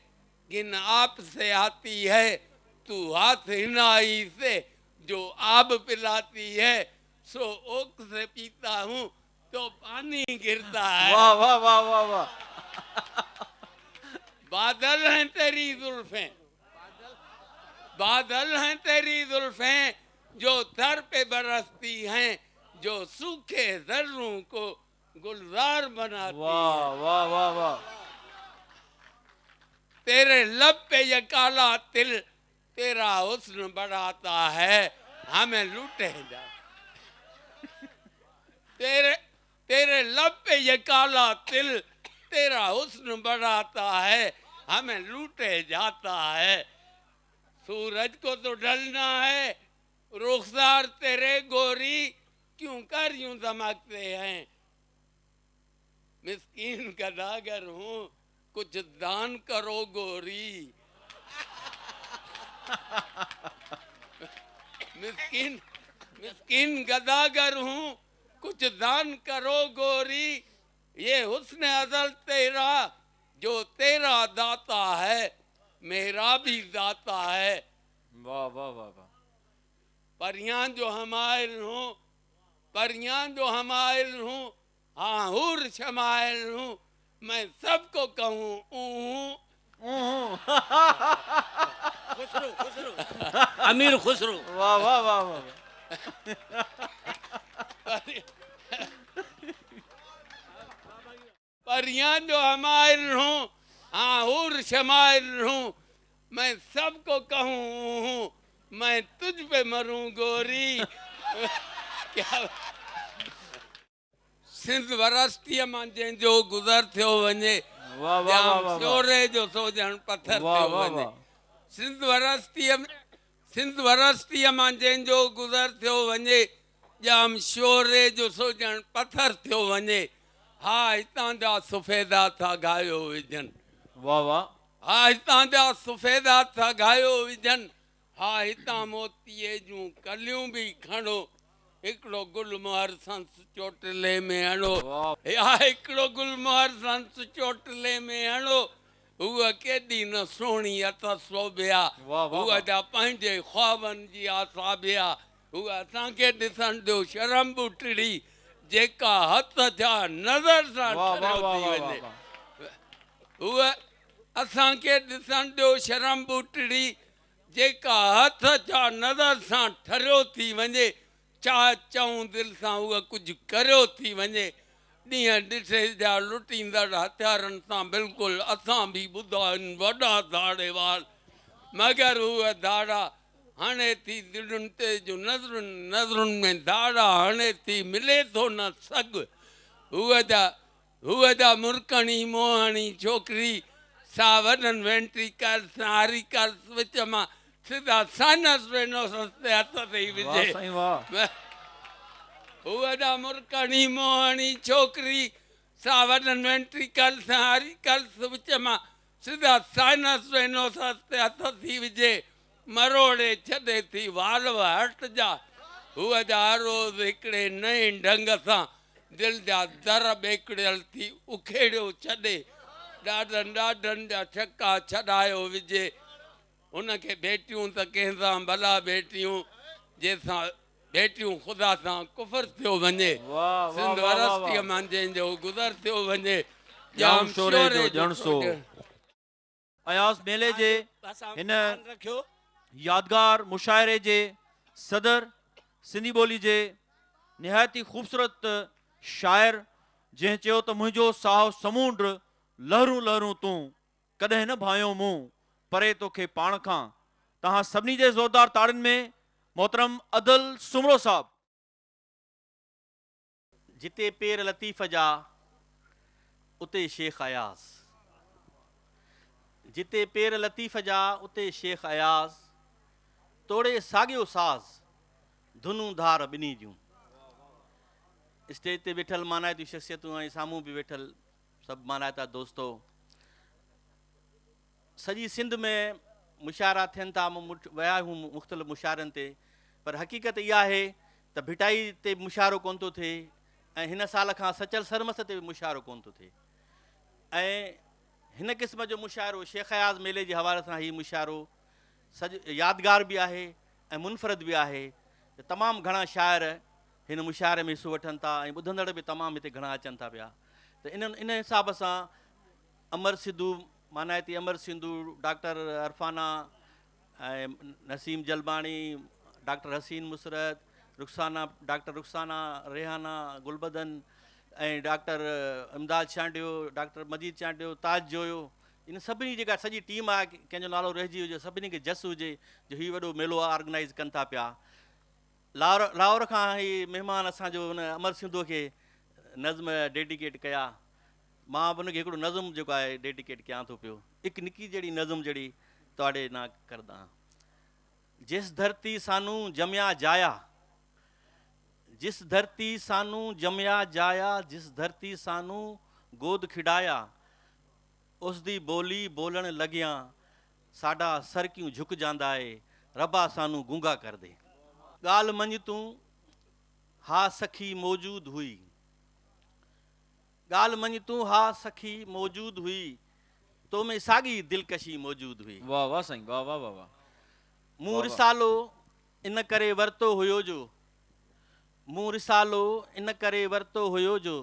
S20: गिन आप से आती है तू हाथ हिनाई से, जो आब पिलाती है सो ओक से पीता हूँ तो पानी गिरता है।
S1: वाह वाह वाह वाह वाह।
S20: बादल हैं तेरी जुल्फें, बादल हैं तेरी जुल्फें, जो सर पे बरसती हैं, जो सूखे जर्रों को गुलजार बनाती
S1: वाह
S20: हैं।
S1: वाह वाह वाह।
S20: तेरे लब पे ये काला तिल, तेरा हुस्न बढ़ाता है, हमें लूटे जा। तेरे लब पे ये काला तिल, तेरा हुस्न बढ़ाता है, हमें लूटे जाता है। सूरज को तो ढलना है, रुखसार तेरे गोरी क्यों कर यूं दमकते हैं। मिस्कीन गदागर हूँ, कुछ दान करो गोरी। मिस्कीन मिस्कीन गदागर हूँ, कुछ दान करो गोरी। ये हुस्न अज़ल तेरा, जो तेरा दाता है मेरा भी दाता है।
S1: वाह वाह वाह वाह।
S20: परियां जो हमायल हूँ, परियां जो हमायल हूँ, हाँ हूर शमायल हूँ, मैं सबको कहूँ
S15: खुसरो खुसरो अमीर खुसरो।
S1: वाह वाह वाह वाह।
S20: परियां जो हमायल हूँ, हाँ हूर शमायल हूँ, मैं सबको कहूँ मैं तुझ पे मरूं गोरी। क्या सिंध वरस्तीअ मां जंहिंजो गुज़र थियो वञे,
S1: वाह वाह वाह वाह।
S20: शोरे जो सोजण पत्थर
S1: वाह
S20: थियो
S1: वाह
S20: वञे।
S1: वाह।
S20: सिंध वरस्तीअ मां जंहिंजो गुज़र थियो वञे, ॼाम शोरे जो सोजण पत्थर थियो वञे। हा हितां जा सुफ़ेदा था गायो विझनि।
S1: वाह वाह।
S20: हा हितां जा सुफ़ेदा था गायो विझनि। हा हितां मोतीअ जूं कलियूं बि खणो, हिकिड़ो गुलमोहर संस चोटले में हणो। हा हिकिड़ो गुलमोहर संस चोटले में हणो। उहा केॾी न सुहिणी अथ सोभिया, उहा जा पंहिंजे ख्वाबनि जी आसाबिया। उहा असांखे ॾिसण ॾियो शर्म ॿुटड़ी, जेका हथ जा नज़र सां ठरियो थी वञे। उहा असांखे ॾिसण ॾियो शर्म ॿुटड़ी, जेका हथ जा नज़र सां ठरियो थी वञे। छा चऊं दिलि सां उहा कुझु करियो थी वञे। ॾींहं ॾिठे जा लुटींदड़ हथियारनि सां बिल्कुलु असां बि ॿुधा आहिनि वॾा धाड़े वार, मगर उहा धाड़ा हणे थी दिलुनि ते जो नज़रुनि में धाड़ा हणे थी मिले थो न सग। उहा जा मुरकणी मोहणी छोकिरी, सा वॾनि वेंट्रिकल्स हारिकल्स विच मां सिधा साइनस वेनोसस ते हथ थी विझे। उहा जा मुरकणी मोहणी छोकिरी, सा वॾनि वेंट्रिकल्स हारिकल्स विच मां सिधा साइनस वेनोसस ते हथ थी विझे। मरोड़े छॾे थी वाल्व हट जा। उहा जा रोज़ हिकिड़े नए ढंग सां दिलि जा दर ॿेकड़ियल थी उखेड़ियो छॾे। ॾाढनि ॾाढनि जा छक्का छॾायो विझे। उनखे भेटियूं त कंहिंसां भला भेटियूं, जंहिंसां भेटियूं ख़ुदा सां कुफर थियो वञे। सिंध वरस्तीअ मां जंहिंजो गुज़र थियो वञे।
S1: जाम शोरे जो जणसो। अयास मेले जे हिन यादगार मुशाइरे जे सदर, सिंधी ॿोली जे निहायत ई ख़ूबसूरत शाइर, जंहिं चयो त मुंहिंजो साहु समूंड लहरूं लहरूं तूं, कॾहिं न भायो मूं परे तोखे पाण खां। तव्हां सभिनी जे ज़ोरदार ताड़ियुनि में मोहतरम अदल सुमरो साहब।
S21: जिते पेर लतीफ़ जा उते शेख अयाज़, जिते पेर लतीफ़ जा उते शेख अयाज़, तोड़े साॻियो साज़ धुनूं धार ॿिन्ही जूं। स्टेज ते वेठल मानायती शख्सियतूं ऐं साम्हूं बि वेठल सभु मानायता दोस्तो, सॼी सिंध में मुशाइरा थियनि था, विया हूं मुख़्तलिफ़ मुशाइरनि ते, पर हक़ीक़त इहा आहे त भिटाई ते मुशाइरो कोन थो थिए ऐं हिन साल खां सचल सरमस ते बि मुशाइरो कोन थो थिए। ऐं हिन क़िस्म जो मुशाइरो शेख अयाज़ मेले जे हवाले सां हीउ मुशाइरो यादगार बि आहे ऐं मुनफ़रद बि आहे। तमामु घणा शाइर हिन मुशाइरे में हिसो वठनि था ऐं ॿुधंदड़ बि तमामु हिते घणा अचनि था पिया। त इन हिसाब सां अमर सिद्धू मानायती अमर सिंधू, डॉक्टर अरफाना ऐं नसीम जलबाणी, डॉक्टर हसीन मुसरत, डॉक्टर रुखसाना, रेहाना, गुलबदन ऐं डॉक्टर इमदाद चांडियो, डॉक्टर मजीद चांडियो, ताज जोयो, इन सभिनी जेका सॼी टीम आहे, कंहिंजो नालो रहिजी हुजे, सभिनी खे जस हुजे जो हीउ वॾो मेलो ऑर्गेनाइज़ कनि था पिया। लाहौर खां ही महिमान असांजो हुन अमर सिंधू खे नज़्म डेडिकेट कया। मां बि हुनखे हिकिड़ो नज़्म जेको आहे डेडिकेट कयां थो पियो, हिकु निकी जहिड़ी नज़्म जहिड़ी तोड़े ना करदा। जिस धरती सानू जमिया जाया, जिस धरती सानू जमिया जाया, जिस धरती सानू गोद खिडाया, उस दी बोली बोलण लगिया, साडा सर क्यों झुक जांदा है, रबा सानू गूंगा कर दे। गाल मंझ तू हा सखी मौजूद हुई, गाल मंझ तू हा सखी मौजूद हुई, तो में सागी दिलकशी मौजूद हुई।
S1: वाह वाह साईं, वाह वाह वाह वाह।
S21: मूं रिसालो इन करे वरतो हुयो जो, मूं रिसालो इन करे वरतो हुयो जो,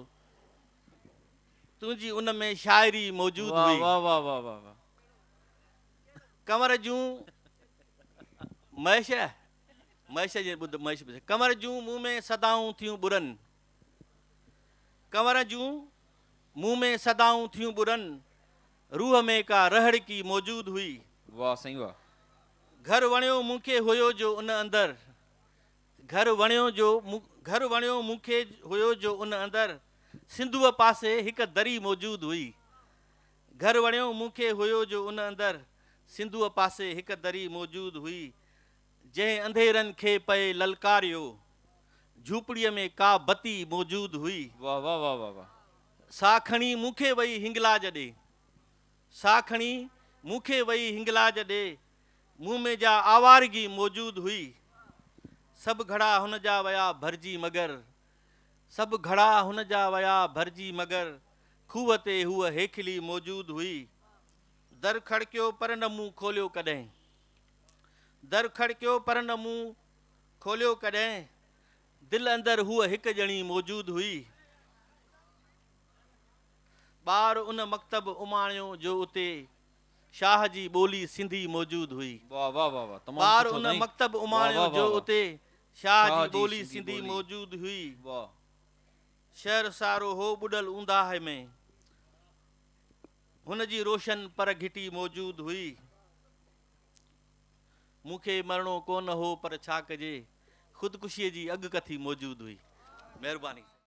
S21: तुंहिंजी उन में शाइरी मौजूद हुई।
S1: वाह वाह वाह वाह वाह।
S21: कंवर जूं महेश महेश जे ॿुध महेश, कंवर जूं मुंह में सदाऊं थियूं बुरनि, कंवर जूं मुंह में सदाऊं थियूं बुरनि, रूह में का रहड़ की मौजूद हुई।
S1: वाह साईं वाह।
S21: घर वणियो मूंखे हुयो जो उन अंदरि, घर वणियो मूंखे हुयो जो उन अंदरि, सिंधूअ पासे हिकु दरी मौजूद हुई। घर वणियो मूंखे हुयो जो उन अंदरि, सिंधूअ पासे हिकु दरी मौजूद हुई। जंहिं अंधेरनि खे पए ललकारियो, झूपड़ीअ में का बती मौजूद हुई।
S1: वाह वाह वाह वाह वाह।
S21: सा खणी मूंखे वई हिंगलाज ॾे, सा खणी मूंखे वई हिंगलाज ॾे, मुंह में जा आवारगी मौजूद हुई। सभु घड़ा हुन जा वया भरिजी मगर, सभु घड़ा हुन जा वया भरिजी मगर, खूह ते हूअ हेखली मौजूद हुई। दर खड़कियो पर न मुंहुं खोलियो कॾहिं, दर खड़कियो पर न मुंहुं खोलियो कॾहिं, दिलि अंदरि हूअ हिकु ॼणी मौजूद हुई। ॿार उन मकतब उमाणियो जो उते, शाह जी ॿोली सिंधी मौजूद हुई।
S1: वाह वाह वाह वाह।
S21: ॿार उन मकतब उमाणियो जो उते, शाह जी ॿोली सिंधी मौजूद हुई।
S1: वाह।
S21: शहर सारो हो ॿुॾल ऊंदाहे में, हुन जी रोशन पर घिटी मौजूद हुई। मूंखे मरणो कोन हो पर छा कजे, ख़ुदकुशीअ जी अॻकथी मौजूद हुई। महिरबानी।